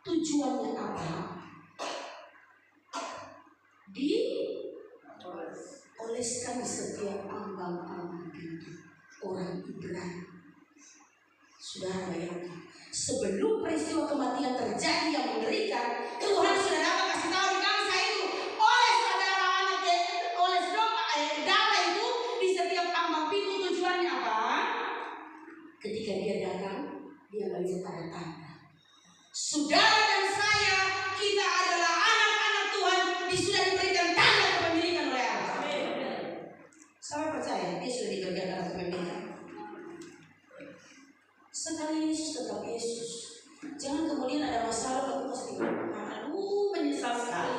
Tujuannya apa? Oleskan setiap ambang-ambang pintu orang Ibrani. Sudah bayangkan, sebelum peristiwa kematian terjadi yang mengerikan, Tuhan sudah dapat kasih tahu di bangsa itu, oles saudara anak, oles domba, darah itu di setiap ambang pintu. Tujuannya apa? Ketika dia datang, dia melihat tanda-tanda. Saudara dan saya, kita adalah anak-anak Tuhan, sudah diberikan tanda kepemilikan oleh Allah. Saya percaya dia sudah diberikan tanda kepemilikan. Sekali Yesus tetap Yesus. Jangan kemudian ada masalah lalu pasti menyesal sekali.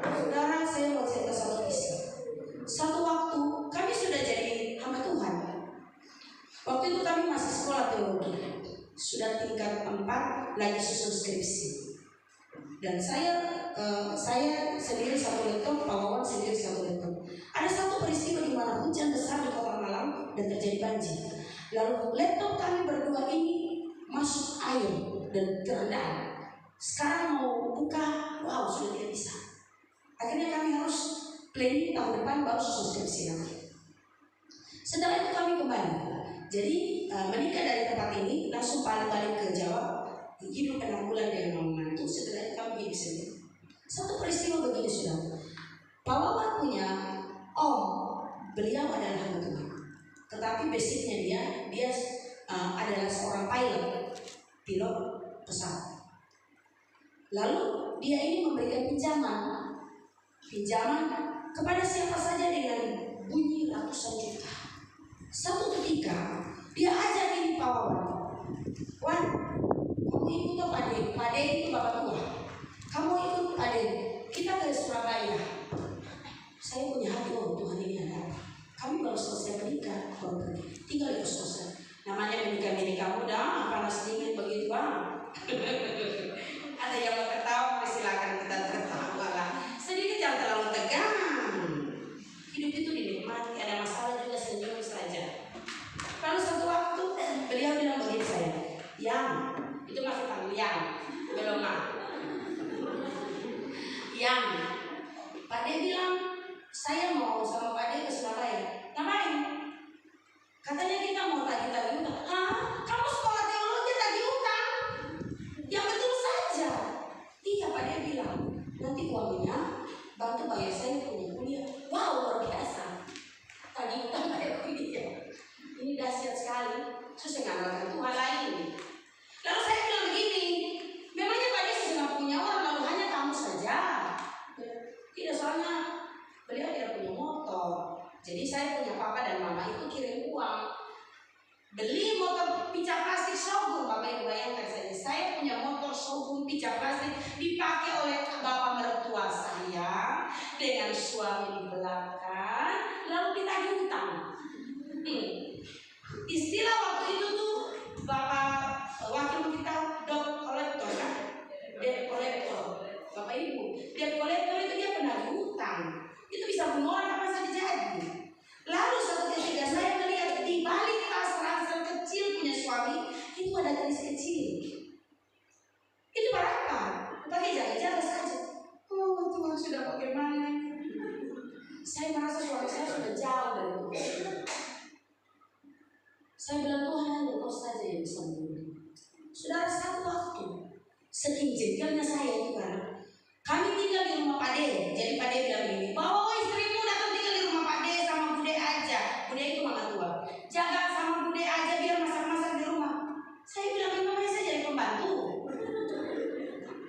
Saudara, saya mau cerita satu kisah. Satu waktu kami sudah jadi hamba Tuhan. Waktu itu kami masih sekolah teologi, sudah tingkat 4, lagi susun skripsi. Dan saya sendiri satu laptop, Pak Wawan sendiri satu laptop. Ada satu peristiwa di mana hujan besar di Kota Malang dan terjadi banjir. Lalu laptop kami berdua ini masuk air dan terendam. Sekarang mau buka, wow sudah tidak bisa. Akhirnya kami harus planning tahun depan baru susun skripsi lagi. Setelah itu kami kembali. Jadi menikah dari tempat ini langsung balik ke Jawa. Hidup 6 bulan dengan menantu. Setelah itu kami hidup sendiri. Satu peristiwa begini sudah. Pak Wawan punya om, beliau adalah hamba Tuhan. Tetapi basicnya dia adalah seorang pilot pesawat. Lalu dia ini memberikan pinjaman kepada siapa saja dengan bunyi ratusan juta. Satu ketika dia ajak ini Pak Wawan, kamu ikut ke Pade itu bapak tua. Kamu ikut Pade, kita ke Surabaya. Saya punya hati, oh Tuhan ini ada apa? Kami baru selesai menikah, baru pergi, tinggal di kos-kosan. Namanya menikah muda, panas dingin begitu bang. Ada yang mau ketawa, silakan kita tertawa lah. Sedikit jangan terlalu tegang. Hidup itu dinikmati, ada masalah juga senyum saja. Lalu satu waktu beliau bilang begini saya, yang itu masih panggil yang belum mah. Yang Pak De bilang saya mau sama Pak De ke Surabaya. Ngapain? Katanya kita mau tagih-tagih utang. Hah? Kamu sekolah teologi tagih utang? Yang betul saja. Iya Pak De bilang. Nanti uangnya bantu bayar saya punya kuliah. Wow luar biasa. Tagih utang bayar kuliah. Ini dahsyat sekali. Terus saya ngandalkan Tuhan lain. Lalu saya bilang begini. Memangnya Pak De sudah punya uang lalu hanya kamu saja? Tidak, soalnya beliau tidak punya motor. Jadi saya punya papa dan mama itu kirim uang beli motor pijak plastik Shogun. Bapak Ibu bayangkan saja, saya punya motor Shogun pijak plastik dipakai oleh bapak mertua saya dengan suami di belakang, lalu ditagih utang. Istilah waktu itu tuh bapak wakil kita debt collector kan, debt sini. Itu berapa? Pakai jaga-jaga saja. Oh Tuhan, sudah bagaimana? Saya merasa suara saya sudah jauh dari Tuhan. Saya bilang, Tuhan, Engkau saja yang bisa memberi. Saudara, satu waktu saking jengkelnya saya itu kan, kami tinggal di rumah Pak De. Jadi Pak De bilang gini, bawa istrimu datang tinggal di rumah Pak De sama Bude aja. Bude itu mama tua. Jaga sama Bude aja biar masak-masak di rumah. Saya bilang, memangnya saya jadi pembantu.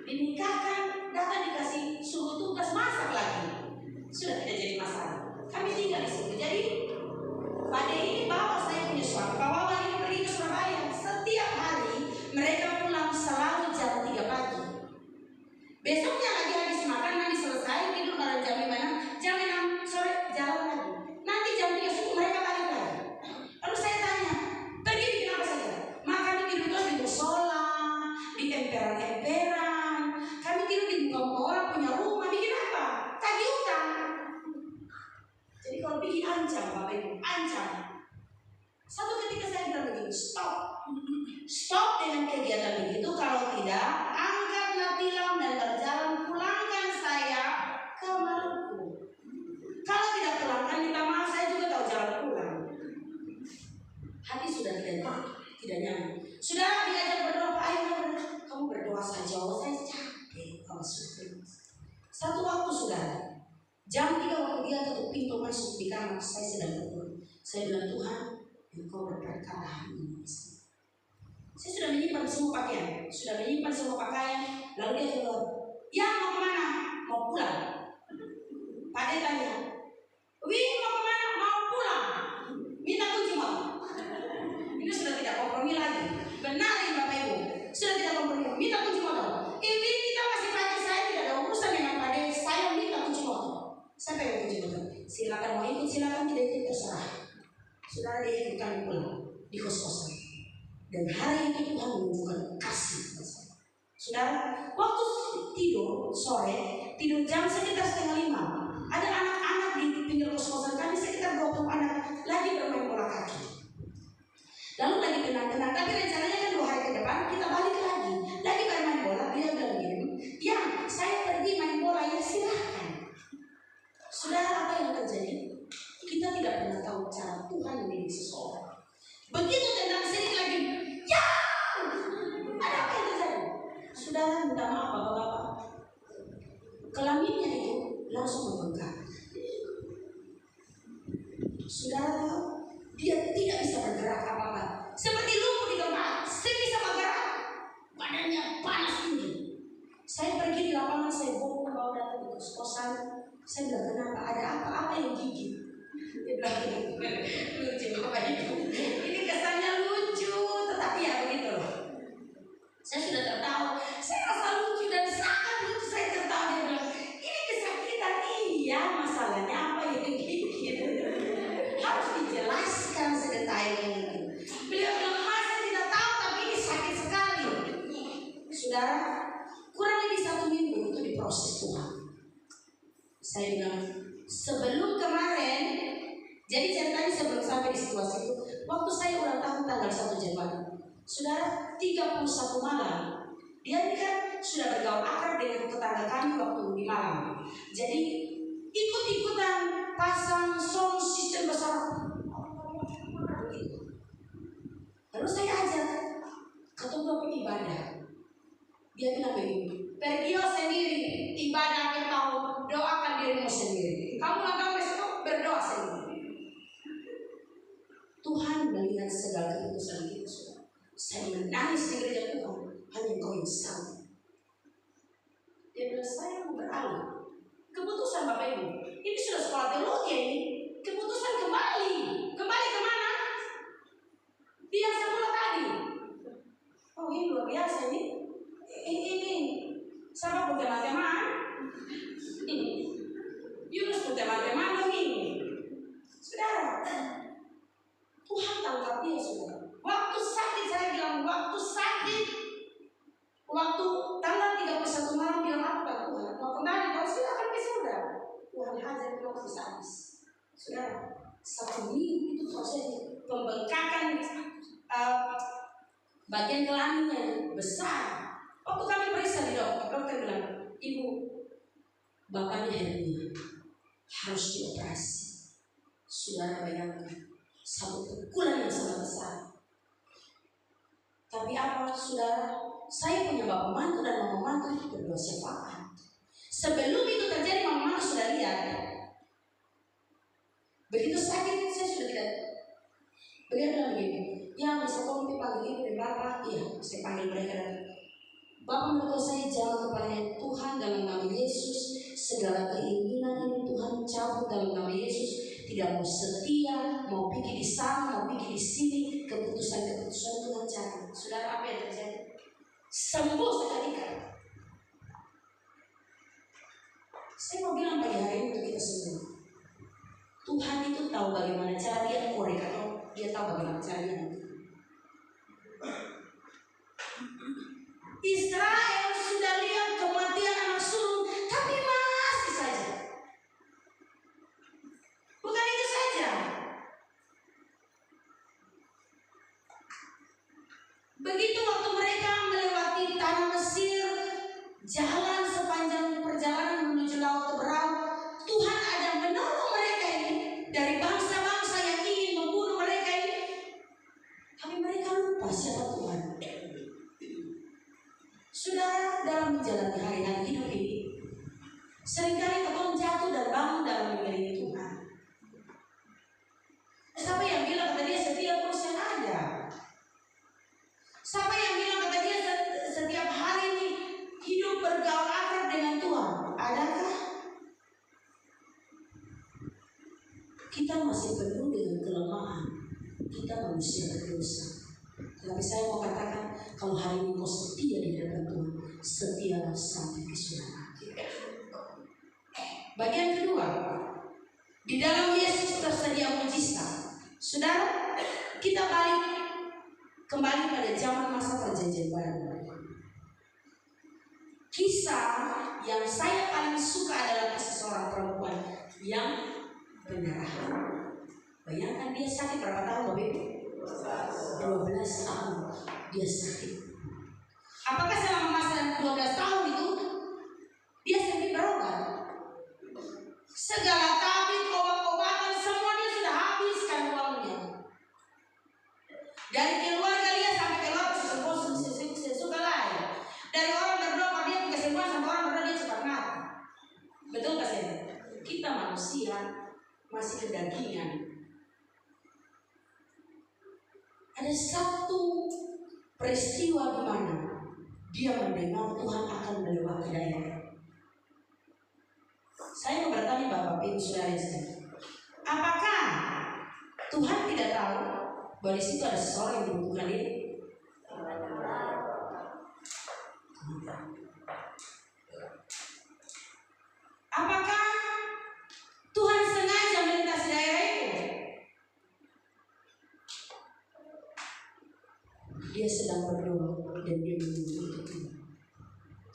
Dinikahkan, datang dikasih suruh tugas masak lagi. Sudah tidak jadi masalah. Kami tinggal di situ. Jadi Pak De ini bawa saya punya suami. Bawa ini pergi ke Surabaya. Setiap hari mereka pulang selalu jam 3 pagi. Besoknya lagi habis makan, nanti selesai tidur bareng jam 5, jam 6 sore jalan lagi. Nanti jam 3 subuh mereka balik lagi. Lalu saya tanya, pergi bikin apa saja? Makan di terus di musola, di emperan-emperan. Kami tidur di muka orang punya rumah, bikin apa? Tagih utang. Jadi kalau bikin ancam, Bapak Ibu, ancam. Satu ketika saya bilang begini, stop dengan kegiatan begitu. Kalau tidak, angkatlah tilam dan berjalan pulangkan saya ke Maluku. Kalau tidak pulangkan, minta maaf, saya juga tahu jalan pulang. Hati sudah tidak nyaman. Sudah diajak berdoa, ayo kamu berdoa saja. Saya capek kalau sudah. Satu waktu sudah jam 3 waktu dia tutup pintu masuk di kamar, saya sedang berdoa. Saya bilang, Tuhan, Engkau berkata hari ini. Saya sudah menyimpan semua pakaian, lalu dia keluar. Ya, mau kemana? Mau pulang. Pak De tanya, Wih, mau kemana? Mau pulang. Minta kunci motor. Ini sudah tidak kompromi lagi. Benar ini Bapak Ibu, sudah tidak kompromi. Minta kunci motor. Ini kita masih pakai, saya tidak ada urusan dengan Pak De. Saya minta kunci motor. Saya pengen kunci motor. Silakan mau ikut, silakan, tidak ikut, terserah. Saudara, dia ikut kami pulang di kos-kosan. Dan hari itu Tuhan menunjukkan kasih kepada saya. Saudara, waktu tidur sore, tidur jam sekitar 4:30, ada anak-anak di pinggir kos-kosan kami, sekitar 20 anak lagi bermain bola kaki. Lalu lagi tenang-tenang, tapi rencananya kan 2 hari ke depan kita balik lagi bermain bola. Dia bilang begini, ya saya pergi main bola, ya silahkan. Saudara, apa yang terjadi? Kita tidak pernah tahu cara Tuhan mendidik seseorang. Begitu tendang sedikit lagi, ya, ada apa yang terjadi? Saudara, minta maaf bapak-bapak, kelaminnya itu langsung membengkak. Saudara tahu, dia tidak bisa bergerak apa-apa, seperti lumpuh di tempat. Saya bisa bergerak, badannya panas tinggi. Saya pergi di lapangan, saya bawa datang ke kos-kosan. Saya bilang, kenapa? Ada apa-apa yang gigit? Dia bilang, lucu Bapak Ibu. Ini kesannya lucu, tetapi ya begitu loh. Saya sudah tertawa, saya rasa lucu dan sangat lucu. Saya tertawa, dia bilang, ini kesakitan. Iya, masalahnya apa yang gigit? Harus dijelaskan sedetail mungkin. Beliau bilang, masa tidak tahu, tapi ini sakit sekali. Saudara, kurang lebih 1 minggu itu diproses Tuhan. Saya bilang, sebelum kemarin, jadi ceritanya sebelum sampai di situasi itu, waktu saya ulang tahun tanggal 1 Januari, saudara, 31 malam, dia ini kan sudah bergaul akrab dengan tetangga kami waktu di Malang. Jadi ikut-ikutan pasang sound system besar. Lalu saya ajak ketemu ibadah. Dia bilang begini, pergi sendiri, ibadah akhir tahun, doakan dirimu sendiri. Kamu langkah besok berdoa sendiri. Tuhan melihat segala keputusan itu. Saya menangis di gereja Tuhan, hanya Engkau yang sama. Dia bilang, saya mau beralih. Keputusan Bapak Ibu, ini sudah sekolah teologi ini. Keputusan kembali kemana? Dia semula tadi. Oh, ini luar biasa ini. Ini sama bukan teman-teman. Yunus bukan teman-teman dong ini. Saudara, Tuhan tangkap dia, saudara. Waktu sakit, saya bilang waktu sakit, waktu tanggal 31 malam bilang apa Tuhan? Mau kembali, kalau silakan ke saudara. Tuhan hajar dia bisa habis. Saudara, 1 minggu itu prosesnya pembengkakan bagian kelaminnya besar. Waktu kami periksa di dokter bilang, ibu, bapaknya hernia, harus dioperasi. Saudara bayangkan, satu pukulan yang sangat besar. Tapi apa, saudara? Saya punya bapak mantu dan mama mantu berdua syafaat. Sebelum itu terjadi, mama mantu sudah lihat. Begitu sakit, saya sudah tidak. Beliau bilang begini, ya bisa kau panggil ibu dan bapak. Iya, saya panggil mereka. Bapak mertua saya jalan kepada Tuhan dalam nama Yesus. Segala keinginan ini Tuhan cabut dalam nama Yesus. Tidak mau setia, mau pikir di sana, mau pikir di sini. Keputusan-keputusan Tuhan cabut. Saudara, apa yang terjadi? Sembuh seketika. Saya mau bilang pagi hari ini untuk kita semua, Tuhan itu tahu bagaimana cara dia korek, atau dia tahu bagaimana caranya. Israel sudah lihat kematian anak sulung, tapi masih saja. Bukan itu saja. Begitu waktu mereka melewati tanah Mesir, jalan sepanjang perjalanan menuju laut Teberau, Tuhan ada menolong mereka ini dari bangsa-bangsa yang ingin membunuh mereka ini. Tapi mereka lupa siapa Tuhan. Saudara, dalam menjalani hari-hari hidup ini, seringkali kita jatuh dan bangun dalam mengiringi Tuhan. Siapa yang bilang kata dia setiap urusan ada? Siapa yang bilang kata dia setiap hari ini hidup bergaul akrab dengan Tuhan? Adakah? Kita masih penuh dengan kelemahan. Kita manusia berdosa. Tapi saya mau katakan, kalau hari ini kau setia di hadapan Tuhan, setialah sampai kesudahan akhir. Bagian kedua, di dalam Yesus tersedia mujizat. Saudara, kita kembali pada zaman masa perjanjian baru. Kisah yang saya paling suka adalah kisah seorang perempuan yang benar. Bayangkan dia sakit berapa tahun, Bapak Ibu? 12 tahun dia sakit. Apakah selama masa 12 tahun itu dia sakit berobat? Segala tabib, obat-obatan, semua dia sudah habiskan uangnya. Dari keluarga dia sampai keluarga sesuka lain. Dari orang berdoa dia kesembuhan sampai orang berdoa dia cepat mati. Betul gak sih? Kita manusia masih kedagingan. Ada satu peristiwa di mana dia mendengar Tuhan akan melewati daerah. Saya mau bertanya Bapak Ibu Saudara sekalian, apakah Tuhan tidak tahu bahwa di situ ada seseorang yang membutuhkan ini? Apakah Tuhan sengaja melintasi daerah itu? Dia sedang berdoa dan dia menunggu itu.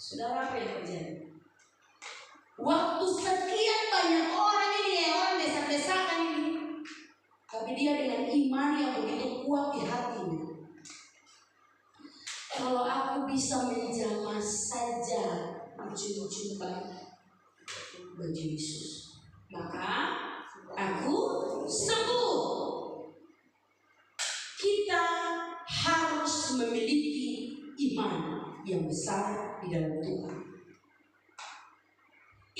Saudara, apa yang terjadi? Waktu sekian banyak orang ini, orang desak-desakan ini, tapi dia dengan iman yang begitu kuat di hatinya. Kalau aku bisa menjamah saja ujung-ujung baju Yesus, maka aku sembuh. Kita harus memiliki iman yang besar di dalam Tuhan.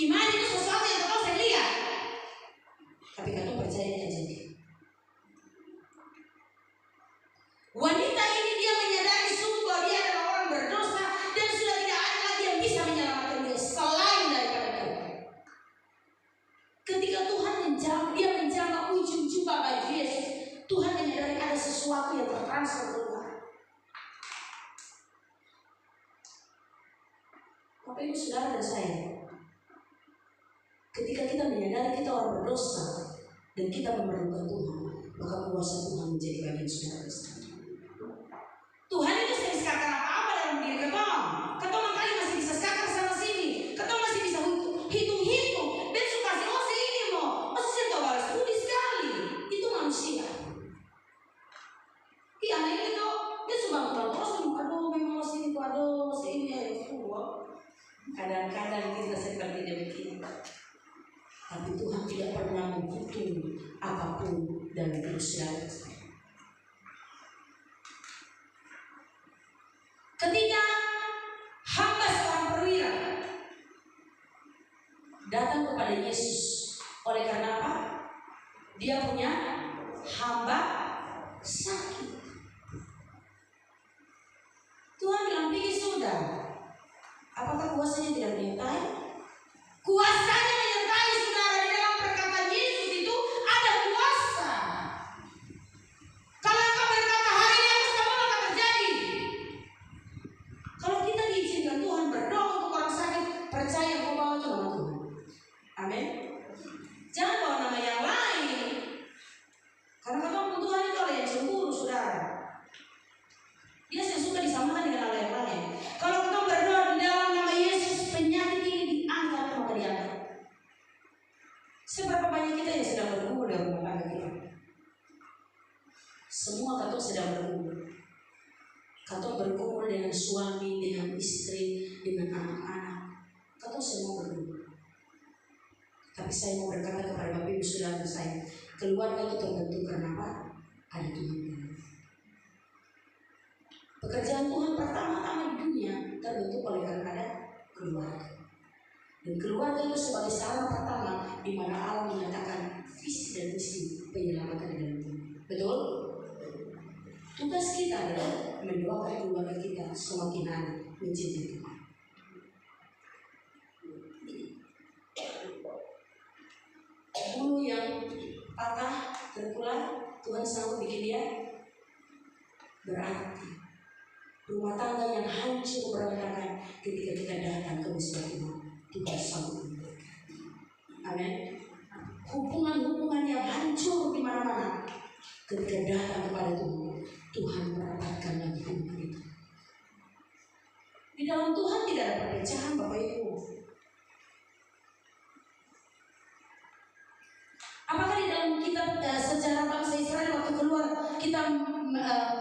Iman itu sesuatu yang terus saya lihat, tapi kalau percaya jadi. Wanita ini dia menyadari sungguh bahwa dia adalah orang berdosa dan sudah tidak ada lagi yang bisa menyelamatkan dia selain daripada Tuhan. Ketika Tuhan menjamah ujung jubah baju Yesus, Tuhan menyadari ada sesuatu yang tertransfer keluar. Bapak Ibu Saudara dan saya, ketika kita menyadari kita orang berdosa dan kita memerlukan Tuhan, maka kuasa Tuhan menjadi bagian saudara besar. Tuhan itu tidak sekakar apa-apa dalam diri ketong. Ketong kali masih bisa sekakar sana sini. Ketong masih bisa hitung-hitung. Besok kasih ini mau. Masih saya tahu balas budi sekali. Itu manusia. Iya, anak ini tuh dia sumbang terus Kadang-kadang kita seperti demikian. Tapi Tuhan tidak pernah menghitung apapun dalam hidup saudara. Ketika hamba seorang perwira datang kepada Yesus, oleh karena apa? Dia punya hamba sakit. Tuhan bilang, pergi sudah. Apakah kuasanya tidak menyertai? Kuasanya menyertai saudara. Di dalam perkataan Yesus itu ada kuasa. Kalau engkau berkata hari ini aku semua akan terjadi. Kalau kita diizinkan Tuhan berdoa untuk orang sakit, percaya kau bawa itu nama Tuhan. Amin. Jangan bawa nama yang lain. Karena ketemu Tuhan itu oleh yang cemburu saudara. Dia tidak suka disamakan dengan Allah yang lain. Kalau kita berdoa di dalam nama Yesus, penyakit ini diangkat maka diangkat. Seberapa banyak kita yang sedang bergumul dalam rumah tangga kita? Semua kata sedang bergumul. Kata bergumul dengan suami, dengan istri, dengan anak-anak. Kata semua bergumul. Tapi saya mau berkata kepada Bapak Ibu Saudara saya, keluarga itu terbentuk karena apa? Ada Tuhan. Pekerjaan Tuhan pertama-tama di dunia terbentuk oleh karena ada keluarga. Dan keluarga itu sebagai sarana pertama di mana Allah menyatakan visi dan misi penyelamatan dalam dunia. Betul? Tugas kita adalah mendoakan keluarga kita semakin hari mencintai Tuhan. Bulu yang patah terpulang, Tuhan sanggup bikin dia berarti. Rumah tangga yang hancur berantakan ketika kita datang ke mesbah Tuhan, Tuhan sanggup memulihkan. Amin. Hubungan-hubungan yang hancur di mana-mana ketika datang kepada Tuhan, Tuhan merapatkan lagi hubungan itu. Di dalam Tuhan tidak ada perpecahan, Bapak Ibu. Apakah di dalam kitab sejarah bangsa Israel waktu keluar kita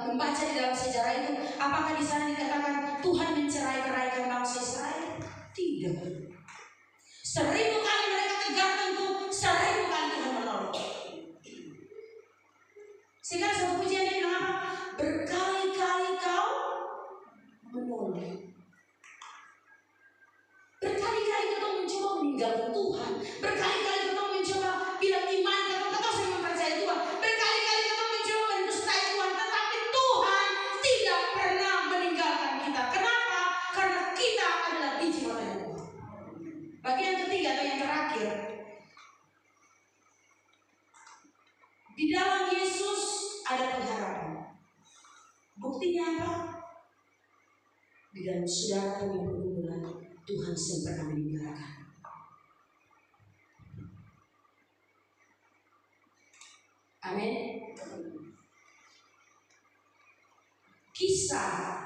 membaca di dalam sejarah itu, apakah di sana dikatakan Tuhan mencerai-beraikan bangsa Israel? Tidak. 1000 kali mereka tegar tentu, 1000 kali Tuhan menolong. Sehingga satu pujian dia bilang apa? Berkali-kali kau menolong. Berkali-kali kau mencoba meninggalkan Tuhan. Berkali-kali kau mencoba bilang iman kau saya mempercayai Tuhan. Berkali-kali kau mencoba mendustai Tuhan, tetapi Tuhan tidak pernah meninggalkan kita. Kenapa? Karena kita adalah biji matanya Tuhan. Bagian ketiga atau yang terakhir, di dalam Yesus ada pengharapan. Buktinya apa? Di dalam saudara punya pergumulan, Tuhan tidak pernah meninggalkan. Amin. Kisah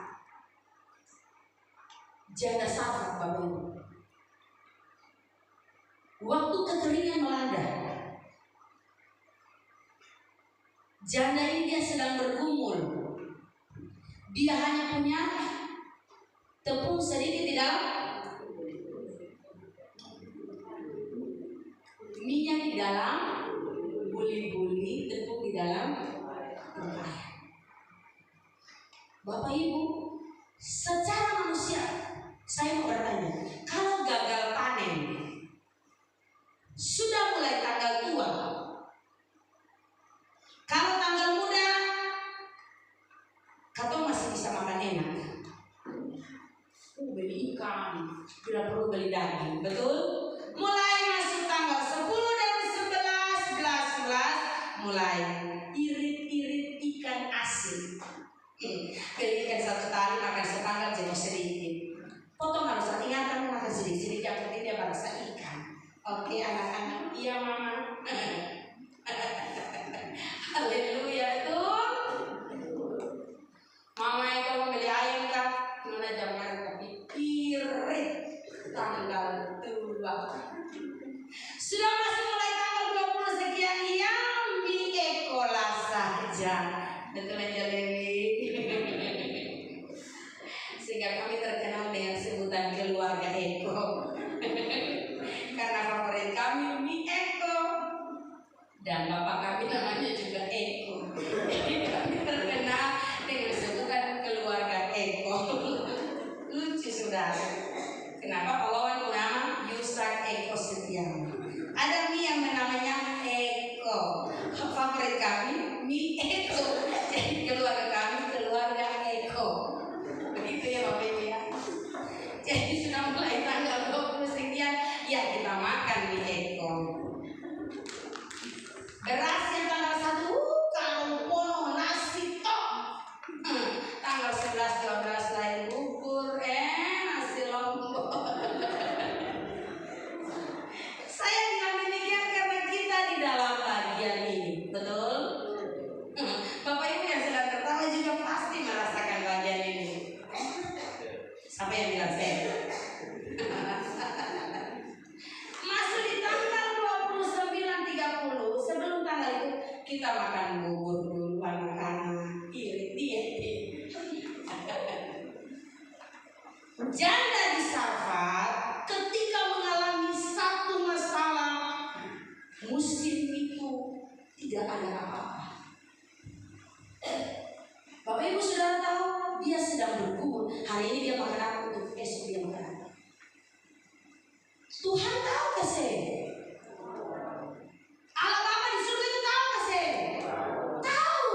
janda Sarfat, Bapak Ibu. Waktu kekeringan melanda, janda ini dia sedang bergumul. Dia hanya punya tepung sedikit di dalam, minyak di dalam, buli-buli, tepung di dalam tempayan. Bapak Ibu, secara manusia, saya mau bertanya, kalau gagal panen, sudah mulai tanggal tua, kalau tanggal muda, kata masih bisa makan enak. Beli ikan, tidak perlu beli daging, betul? Mulai masuk tanggal 10 dan 11, mulai irit-irit ikan asin. Beli ikan satu tali, makan setengah, jenguk sedikit. Potong harus hati-hati, makan sedikit-sedikit, yang penting dia merasa ikan. Oke anak-anak, iya mama. Haleluya tuh. Mama itu mau beli ayam kan, mana jamnya tapi irit tanggal tua. Sudah masih mulai tanggal 20 sekian, yummy ekola saja. Betul aja Dewi. Sehingga kami terkenal dengan sebutan keluarga Eko. Karena favorit kami mie Eko dan bapak kami namanya juga Eko. Jadi kami terkenal dengan sebutan keluarga Eko. Lucu saudara. Kenapa pahlawan bernama Yusak Eko Setiawan? Ada mie yang namanya Eko. Favorit kami mie Eko. Jadi keluarga kami keluarga Eko. Begitu ya Bapak Ibu ya. Jadi sudah mulai tanggal 20 sekian ya kita makan mie Eko. Beras yang tanggal 1 kalau pono nasi tok. Tanggal 11 12 lain bubur nasi lombok. Saya bilang demikian karena kita di dalam bagian ini, betul? Bapak Ibu yang sedang tertawa juga pasti merasakan bagian ini. Siapa yang bilang saya? Masuk di tanggal 29-30 sebelum tanggal itu kita makan bubur dulu anak-anak. Irit dia. Janda di Sarfat ketika mengalami satu masalah musim itu tidak ada apa-apa. Bapak Ibu sudah tahu dia sedang bergumul. Hari ini dia makan apa, untuk esok dia makan apa. Tuhan tahu gak sih? Allah Bapa di surga itu tahu gak sih? Tahu.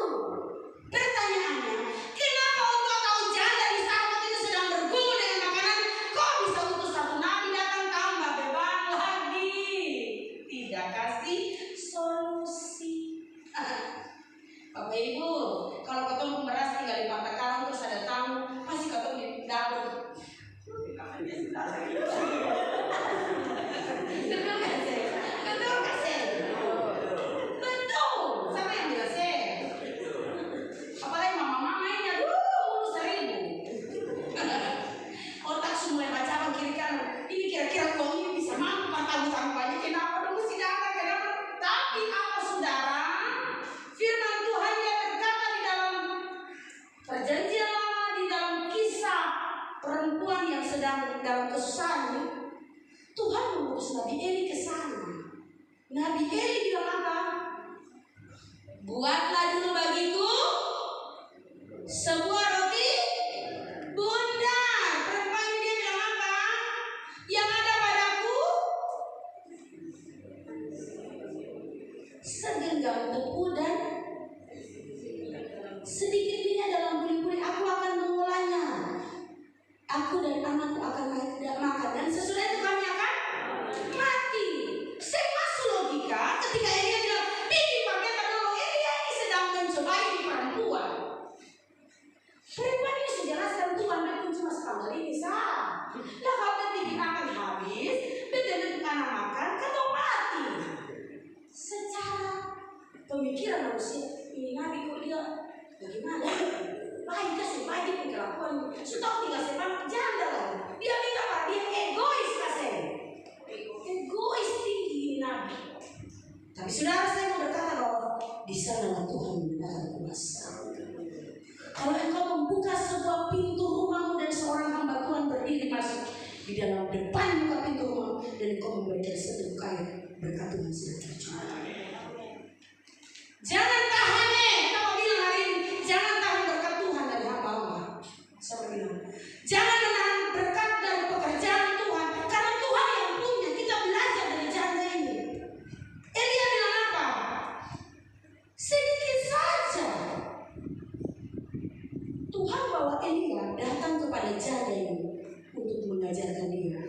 Pertanyaannya, kenapa engkau tahu janda di Sarfat itu sedang bergumul dengan makanan? Kok bisa utus satu nabi datang tambah beban lagi? Tidak kasih solusi. Bapak Ibu, kalau ketemu beras tinggal di mata karang terus ada tamu, pasti ketemu di dapur. Betul gak sih? Betul gak sih? Betul. Siapa yang bilang sih? Apalagi mama-mama ini mulu 1000. Otak semua yang baca kiri kanan. Ini kira-kira uang ini bisa mampu tanggung-tanggungannya. Kenapa dong mesti datang? Kenapa? Tapi apa saudara? Firman Tuhan yang berkata di dalam Perjanjian Lama, di dalam kisah perempuan yang sedang dalam kesusahan ini, Tuhan mengutus Nabi Eli ke sana. Nabi Eli bilang apa? Buatlah dulu bagiku sebuah roti bundar. Perempuan ini dia bilang apa? Yang ada padaku segenggam tepung dan sedikit minyak dalam buli-buli. Aku akan mengolahnya. Aku dan anakku akan makan dan sesudah itu kami akan mati. Saya masuk logika ketika Elia bilang bikin paketan dulu. Elia ini sedang mencobai di perempuan. Perempuan ini sejelaskan Tuhan betul cuma sekali ini sah. Lah kalau nanti akan habis, betul anak makan, kata mati. Secara pemikiran manusia, ini Nabi kok dia bagaimana? Baik kasih baik di kelakuan. Sudah tinggal sepan janda lah. Dia minta apa? Dia egois kasih. Egois tinggi Nabi. Tapi saudara saya mau berkata bahwa di sana Tuhan menyatakan kuasa. Kalau engkau membuka sebuah pintu rumahmu dan seorang hamba Tuhan berdiri masuk di dalam depan muka pintu rumah dan engkau memberikan seteguk air, berkat Tuhan sudah tercurah. Jangan tahan kita mau bilang hari ini, jangan tahan berkat Tuhan dari hamba-hamba. Saya bilang, jangan menahan berkat dari pekerjaan Tuhan, karena Tuhan yang punya. Kita belajar dari janda ini. Elia bilang apa? Sedikit saja. Tuhan bawa Elia datang kepada janda ini untuk mengajarkan dia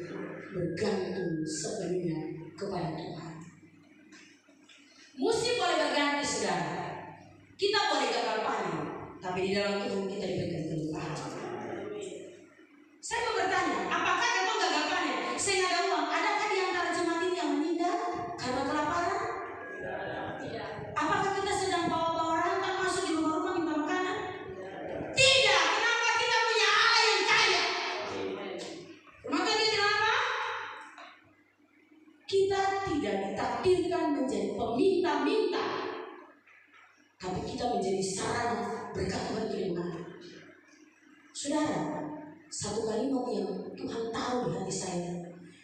bergantung sepenuhnya kepada Tuhan. Musim boleh berganti saudara. Kita boleh gagal panen, tapi di dalam Tuhan kita diberikan kelimpahan. Saya mau bertanya, apakah kamu gagal panen? Saya ada uang. Adakah di antara jemaat ini yang meninggal karena kelaparan? Tidak. Apakah kita sedang bawa-bawa rantang masuk di rumah-rumah minta makanan? Tidak. Kenapa? Kita punya Allah yang kaya. Maka dia bilang apa? Kita tidak ditakdirkan menjadi peminta-minta, tapi kita menjadi sarana berkat Tuhan kiriman. Saudara, Satu kalimat yang Tuhan tahu di hati saya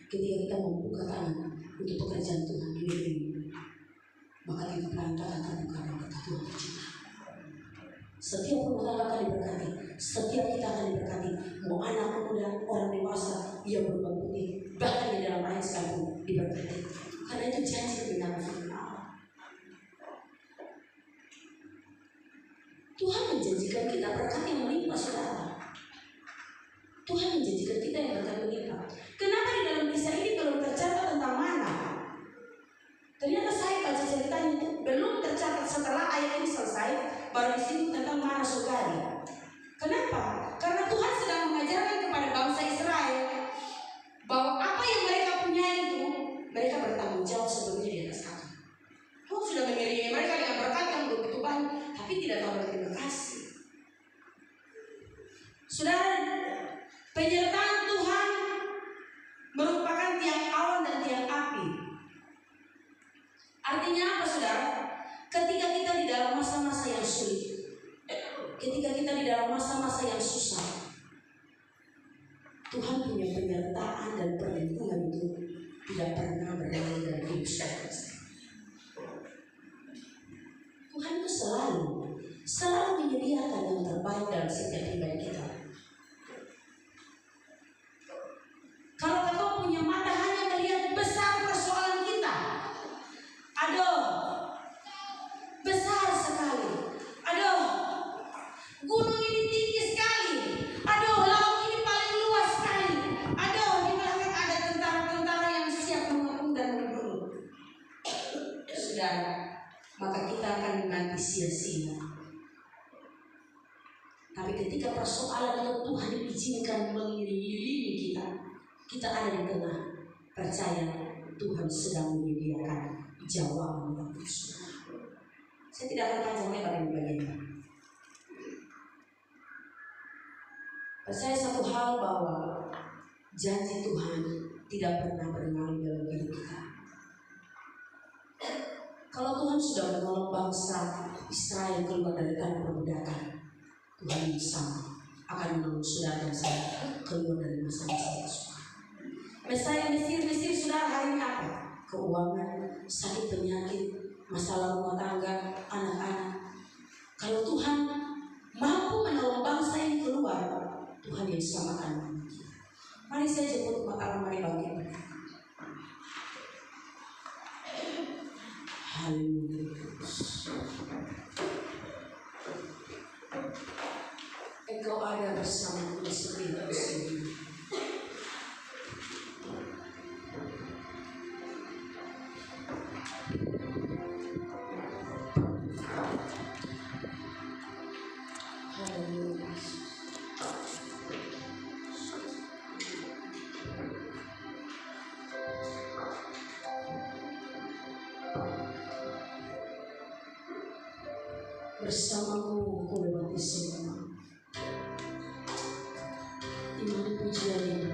ketika kita membuka tangan untuk pekerjaan Tuhan di negeri ini, maka kita pelan-pelan akan buka dan kata Tuhan tercipta. Setiap rumah tangga akan diberkati, setiap kita akan diberkati. Mau anak muda, orang dewasa, yang berubah putih, bahkan di dalam air sekalipun diberkati. Karena itu janji kebenaran firman Allah. Tuhan menjanjikan kita berkat yang melimpah, saudara. Tuhan menjanjikan kita yang berkat melimpah. Kenapa di dalam kisah ini belum tercatat tentang mana? Ternyata saya baca ceritanya itu belum tercatat. Setelah ayat ini selesai, baru disebut tentang mana surganya. Kenapa? Karena Tuhan sedang mengajarkan kepada bangsa Israel bahwa apa yang mereka punya itu mereka bertanggung jawab sebelumnya di atas kaki. Tuhan sudah mengiringi mereka dengan berkat yang begitu banyak, tapi tidak tahu berterima kasih. Saudara, penyertaan Tuhan merupakan tiang awan dan tiang api. Artinya apa, saudara? Ketika kita di dalam masa-masa yang sulit, ketika kita di dalam masa-masa yang susah, Tuhan punya penyertaan dan perlindungan itu tidak pernah berhenti dalam hidup saya. Tuhan itu selalu menyediakan yang terbaik dalam setiap pribadi kita. Kalau kita punya mata hanya melihat besar persoalan kita, aduh, besar sekali, aduh, gunung ini tinggi sekali, aduh, laut ini paling luas sekali, aduh, di belakang ada tentara-tentara yang siap mengepung dan membunuh. Saudara, maka kita akan mati sia-sia. Tapi ketika persoalan itu Tuhan izinkan mengelilingi kita ada di tengah, percaya Tuhan sedang menyediakan jawaban yang tersusun. Saya tidak akan panjang lebar di bagian ini. Percaya satu hal, bahwa janji Tuhan tidak pernah bermain dalam hidup kita. Kalau Tuhan sudah menolong bangsa Israel keluar dari tanah perbudakan, Tuhan sama akan menolong saudara dan saya keluar dari masa-masa yang sulit. Mesaya Mesir saudara hari ini apa? Keuangan, sakit penyakit, masalah rumah tangga, anak-anak. Kalau Tuhan mampu menolong bangsa ini keluar, Tuhan yang selamatkan kita. Mari saya jemput umat Allah, mari bangkit. Haleluya. Engkau ada bersamaku di setiap musim. Bersamamu aku lewati semua. Imani pujian ini,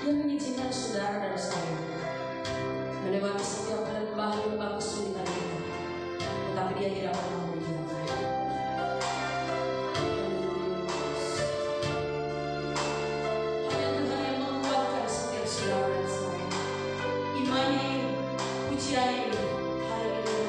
Dia mengizinkan saudara dan saya melewati setiap lembah-lembah kesulitan kita, tetapi Dia tidak pernah membiarkan. Hanya Tuhan yang menguatkan setiap saudara dan saya. Imani pujian ini, haleluya.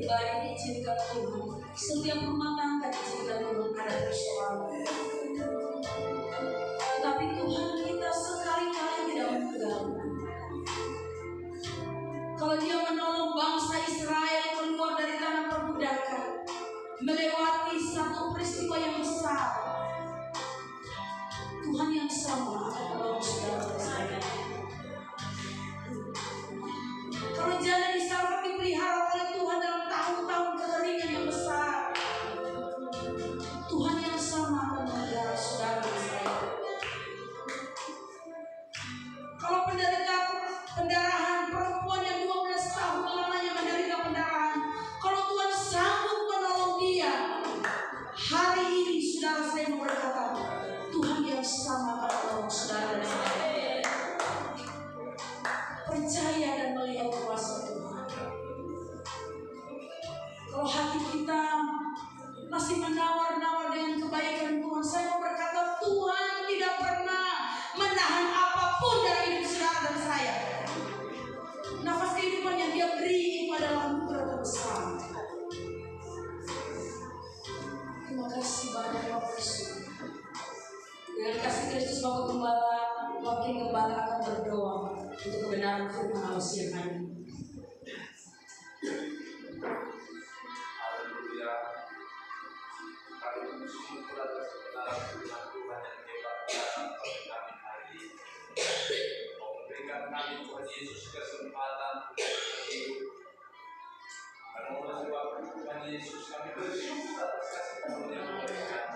pribadi diizinkan Tuhan, setiap rumah tangga diizinkan Tuhan ada persoalan. Tetapi Tuhan kita sekali-kali tidak mengganggu. Kalau Dia menolong bangsa Israel keluar dari tanah perbudakan, melewati satu peristiwa yang besar, Tuhan yang sama akan menolong saudara-saudara. Kalau jangan Israel dipelihara oleh Tuhan dalam tahun-tahun kekeringan yang besar, Tuhan yang sama akan memelihara saudara-saudara. Kalau pendarahan perempuan yang 12 tahun lamanya menderita pendarahan, kalau Tuhan sanggup menolong dia, hari ini saudara saya mau berkata, Tuhan yang sama akan menolong saudara-saudara. Percaya dan melihat kuasa Tuhan. Kalau hati kita masih menawar-nawar dengan kebaikan Tuhan, saya mau berkata, Tuhan tidak pernah menahan apapun dari hidup saudara dan saya. Nafas kehidupan yang Dia beri itu adalah anugerah terbesar. Terima kasih banyak Bapak Yesus. Dengan kasih Kristus Bapak Gembala, Wakil Gembala akan berdoa untuk kebenaran firman Allah siang hari ini. Haleluya. Kami bersyukur atas kebenaran firman Tuhan yang hebat datang kepada kami hari ini. Memberikan kami Tuhan Yesus kesempatan untuk hidup. Karena oleh sebab Tuhan Yesus kami bersyukur atas kasih karunia yang memberikan.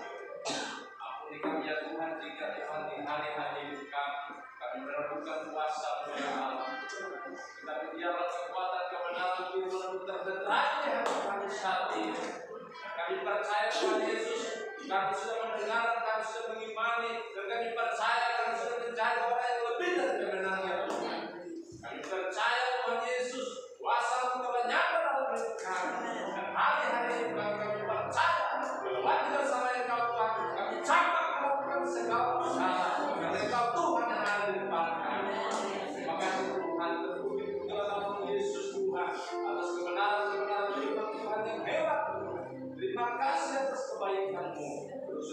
Ampuni kami ya Tuhan jika Tuhan di hari-hari hidup kami meragukan kuasa Allah. Tetapi biarlah kekuatan kebenaran Tuhan terderai di hati kami saat ini. Kami percaya Tuhan Yesus, kami sudah mendengar, kami sudah mengimani, dan kami percaya kami sudah mencari orang yang lebih dari kebenaran Tuhan. Kami percaya Tuhan Yesus, kuasa-Mu telah nyata dalam hidup kami. Dan hari-hari hidup kami percaya bahwa kita bersama Engkau Tuhan, kami capai melakukan segala usaha. Karena Engkau Tuhan yang ada di depan kami. Maka Tuhan terpuji dalam nama Yesus Tuhan atas kebenaran firman Tuhan yang hebat. Terima kasih atas kebaikan-Mu. Terus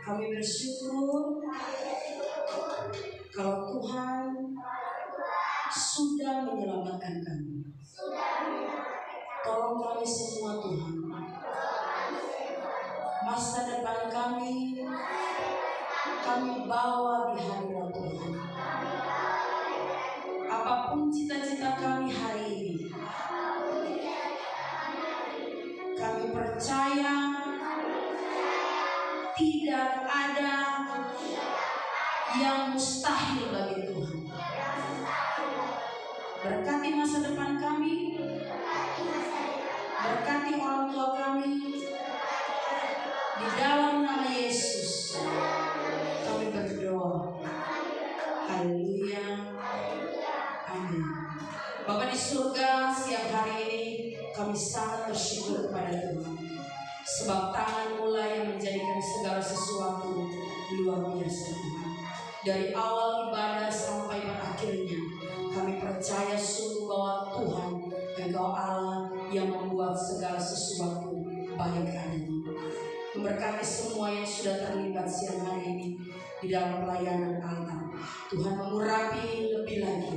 Kami bersyukur kalau Tuhan sudah menyelamatkan kami. Tolong kami semua Tuhan. Masa depan kami bawa di hadirat Tuhan. Apapun cita-cita kami hari ini, kami percaya tidak ada yang mustahil bagi Tuhan. Berkati masa depan kami, berkati orang tua kami, di dalam nama Yesus kami berdoa. Haleluya. Amin. Bapa di surga, siang hari ini kami sangat bersyukur kepada Tuhan, sebab tangan-Mu lah yang menjadikan segala sesuatu luar biasa Tuhan. Dari awal ibadah sampai akhirnya, kami percaya sungguh bahwa Tuhan Engkau Allah yang membuat segala sesuatu baik adanya. Memberkati semua yang sudah terlibat siang hari ini di dalam pelayanan altar. Tuhan mengurapi lebih lagi.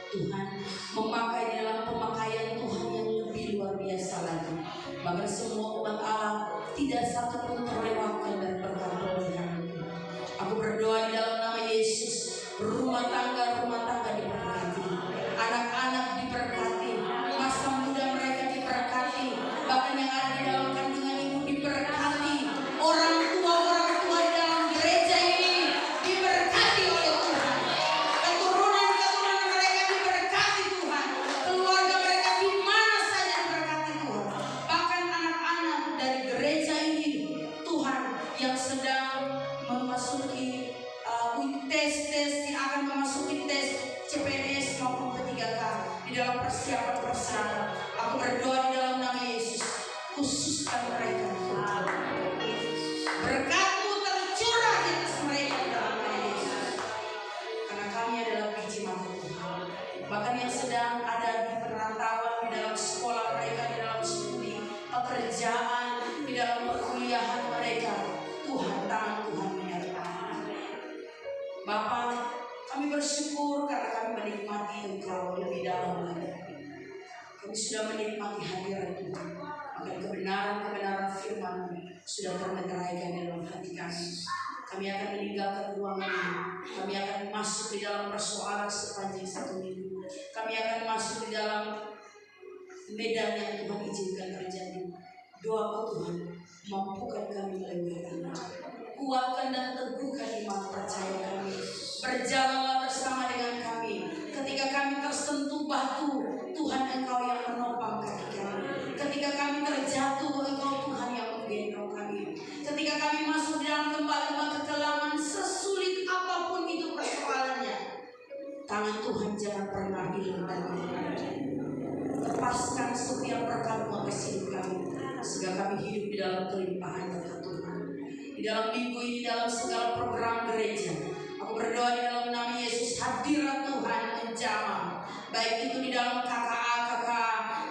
Tuhan memakai dalam pemakaian Tuhan yang lebih luar biasa lagi. Bahkan semua umat Allah tidak satu pun terlewatkan dari berkat pemeliharaan. Aku berdoa di dalam nama Yesus, rumah tangga diberkati, anak-anak diberkati, masa muda mereka diberkati, bahkan yang ada di dalam kandungan ibu diberkati, orang tua di dalam gereja ini diberkati oleh Tuhan, keturunan mereka diberkati Tuhan, keluarga mereka di mana saja diberkati Tuhan, bahkan anak-anak dari gereja ini Tuhan yang sedang memasuki tes yang akan memasuki tes CPNS maupun P3K di dalam persiapan. Aku berdoa di dalam nama Yesus, khususkan mereka. Berkat-Mu tercurah di atas mereka di dalam nama Yesus. Karena kami adalah biji mata Tuhan. Bahkan yang sedang ada di perantauan, di dalam sekolah mereka, di dalam studi, pekerjaan, di dalam perkuliahan mereka, Tuhan, tangan Tuhan menyertai. Bapa, kami bersyukur karena kami menikmati Engkau lebih dalam lagi. Kami sudah menikmati hadirat Tuhan. Maka kebenaran firman sudah termeteraikan dalam hati kami. Kami akan meninggalkan ruangan ini. Kami akan masuk di dalam persoalan sepanjang 1 minggu. Kami akan masuk di dalam medan yang Tuhan izinkan terjadi. Doaku Tuhan, mampukan kami melewatinya. Kuatkan dan teguhkan iman percaya kami. Berjalanlah bersama dengan kami. Ketika kami tersentuh batu, Tuhan Engkau yang menopang kaki kami. Ketika kami terjatuh, Engkau Tuhan yang menggendong kami. Ketika kami masuk di dalam lembah-lembah kekelaman, sesulit apapun itu persoalannya, tangan Tuhan jangan pernah hilang dari kami. Lepaskan setiap berkat-Mu atas hidup kami, sehingga kami hidup di dalam kelimpahan berkat Tuhan. Di dalam minggu ini, dalam segala program gereja, aku berdoa di dalam nama Yesus, hadirat Tuhan menjamah, baik itu di dalam KKA,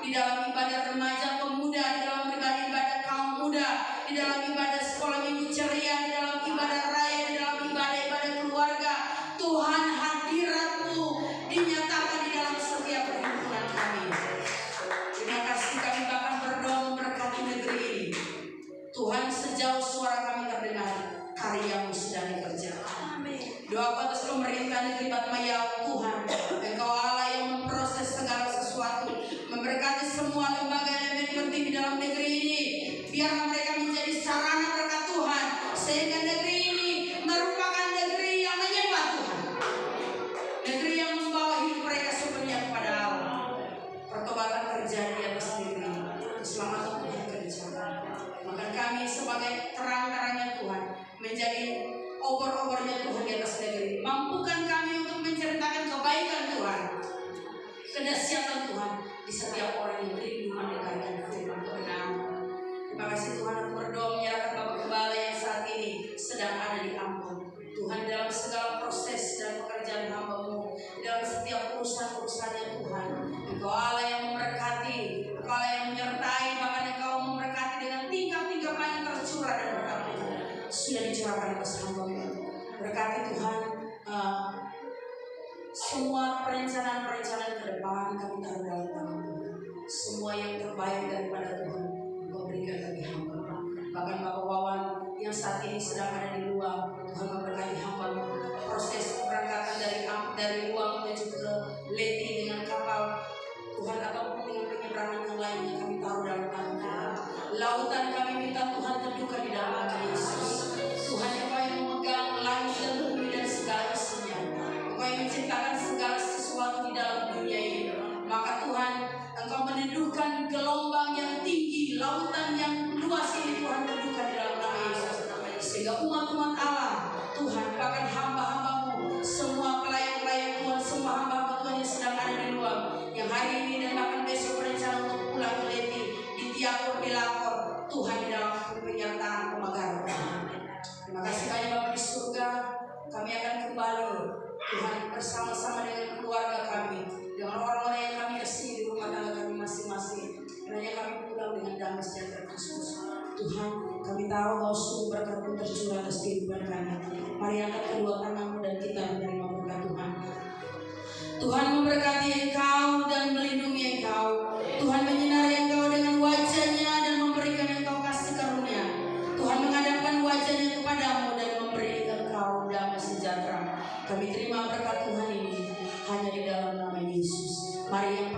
di dalam ibadah remaja pemuda, di dalam ibadah kaum muda, di dalam ibadah sekolah minggu ceria, di dalam ibadah raya, di dalam ibadah keluarga. Tuhan, hadirat-Mu dinyatakan di dalam setiap perhimpunan kami. Terima kasih, kami bahkan berdoa memberkati negeri ini. Tuhan, sejauh suara kami terdengar, karya-Mu sedang dikerjakan. Doa atas pemerintah negeri Batmayau, Tuhan, Engkau Allah yang memproses segala sesuatu, memberkati semua lembaga-lembaga penting di dalam negeri ini. Biarlah mereka menjadi sarana berkat Tuhan, sehingga negeri ini merupakan negeri yang menyembah Tuhan, negeri yang membawa hidup mereka sepenuhnya kepada Allah. Pertobatan terjadi atas negeri, keselamatan Tuhan kerjakan. Maka kami sebagai terang-terangnya Tuhan menjadi obor-obornya Tuhan di atas negeri. Mampukan kami untuk menceritakan kebaikan Tuhan, kedahsyatan Tuhan di setiap orang yang rindu mendengarkan firman kebenaran. Terima kasih Tuhan, aku berdoa menyerahkan Bapak Gembala yang saat ini sedang ada di Ambon. Tuhan, dalam segala proses dan pekerjaan hamba-Mu, dalam setiap urusan-urusannya Tuhan, Engkau Allah yang memberkati, Engkau Allah yang menyertai, bahkan Engkau memberkati dengan tingkap-tingkap yang tercurah dan berkat Tuhan. sudah dicurahkan atas hamba-Mu. Berkati Tuhan semua perencanaan-perencanaan ke depan kami taruh dalam tangan-Mu. Semua yang terbaik daripada Tuhan Engkau berikan bagi hamba. Bahkan Bapak Wawan yang saat ini sedang ada di luar, Tuhan memberkati hamba-Mu. Proses keberangkatan dari luar menuju ke Leti dengan kapal Tuhan, ataupun dengan penyeberangan yang lainnya kami taruh dalam tangan-Tuhan. Lautan kami minta Tuhan terduka di dalam nama Yesus. Tuhan Engkau yang memegang langit dan bumi dan segala isinya. Engkau yang menciptakan segala sesuatu di dalam dunia ini. Maka Tuhan, Engkau meneduhkan gelombang yang tinggi, lautan yang luas ini Tuhan terduka di dalam nama Yesus. Sehingga umat-umat Allah, Tuhan, bahkan hamba-hamba-Mu, semua pelayan-pelayan Tuhan, semua hamba-hamba Tuhan yang sedang ada di luar, yang hari ini dan bahkan besok berencana untuk pulang ke Leti, di Tiapur, di Lakor, Tuhan di dalam penyertaan pemagaran. Terima kasih banyak Bapak di surga. Kami akan kembali Tuhan bersama-sama dengan keluarga kami, dengan orang-orang yang kami kasih di rumah tangga kami masing-masing. Kiranya kami pulang dengan damai sejahtera Kristus. Tuhan, kami tahu bahwa sungguh berkat-Mu tercurah atas kehidupan kami. Mari angkat kedua tangan-Mu dan kita menerima berkat Tuhan. Tuhan memberkati Engkau dan melindungi Engkau. Tuhan menyinari Engkau dengan wajah-Nya dan memberikan Engkau kasih karunia. Tuhan menghadapkan wajah-Nya kepadamu dan memberi Engkau damai sejahtera. Kami terima berkat Tuhan ini hanya di dalam nama Yesus. Mari yang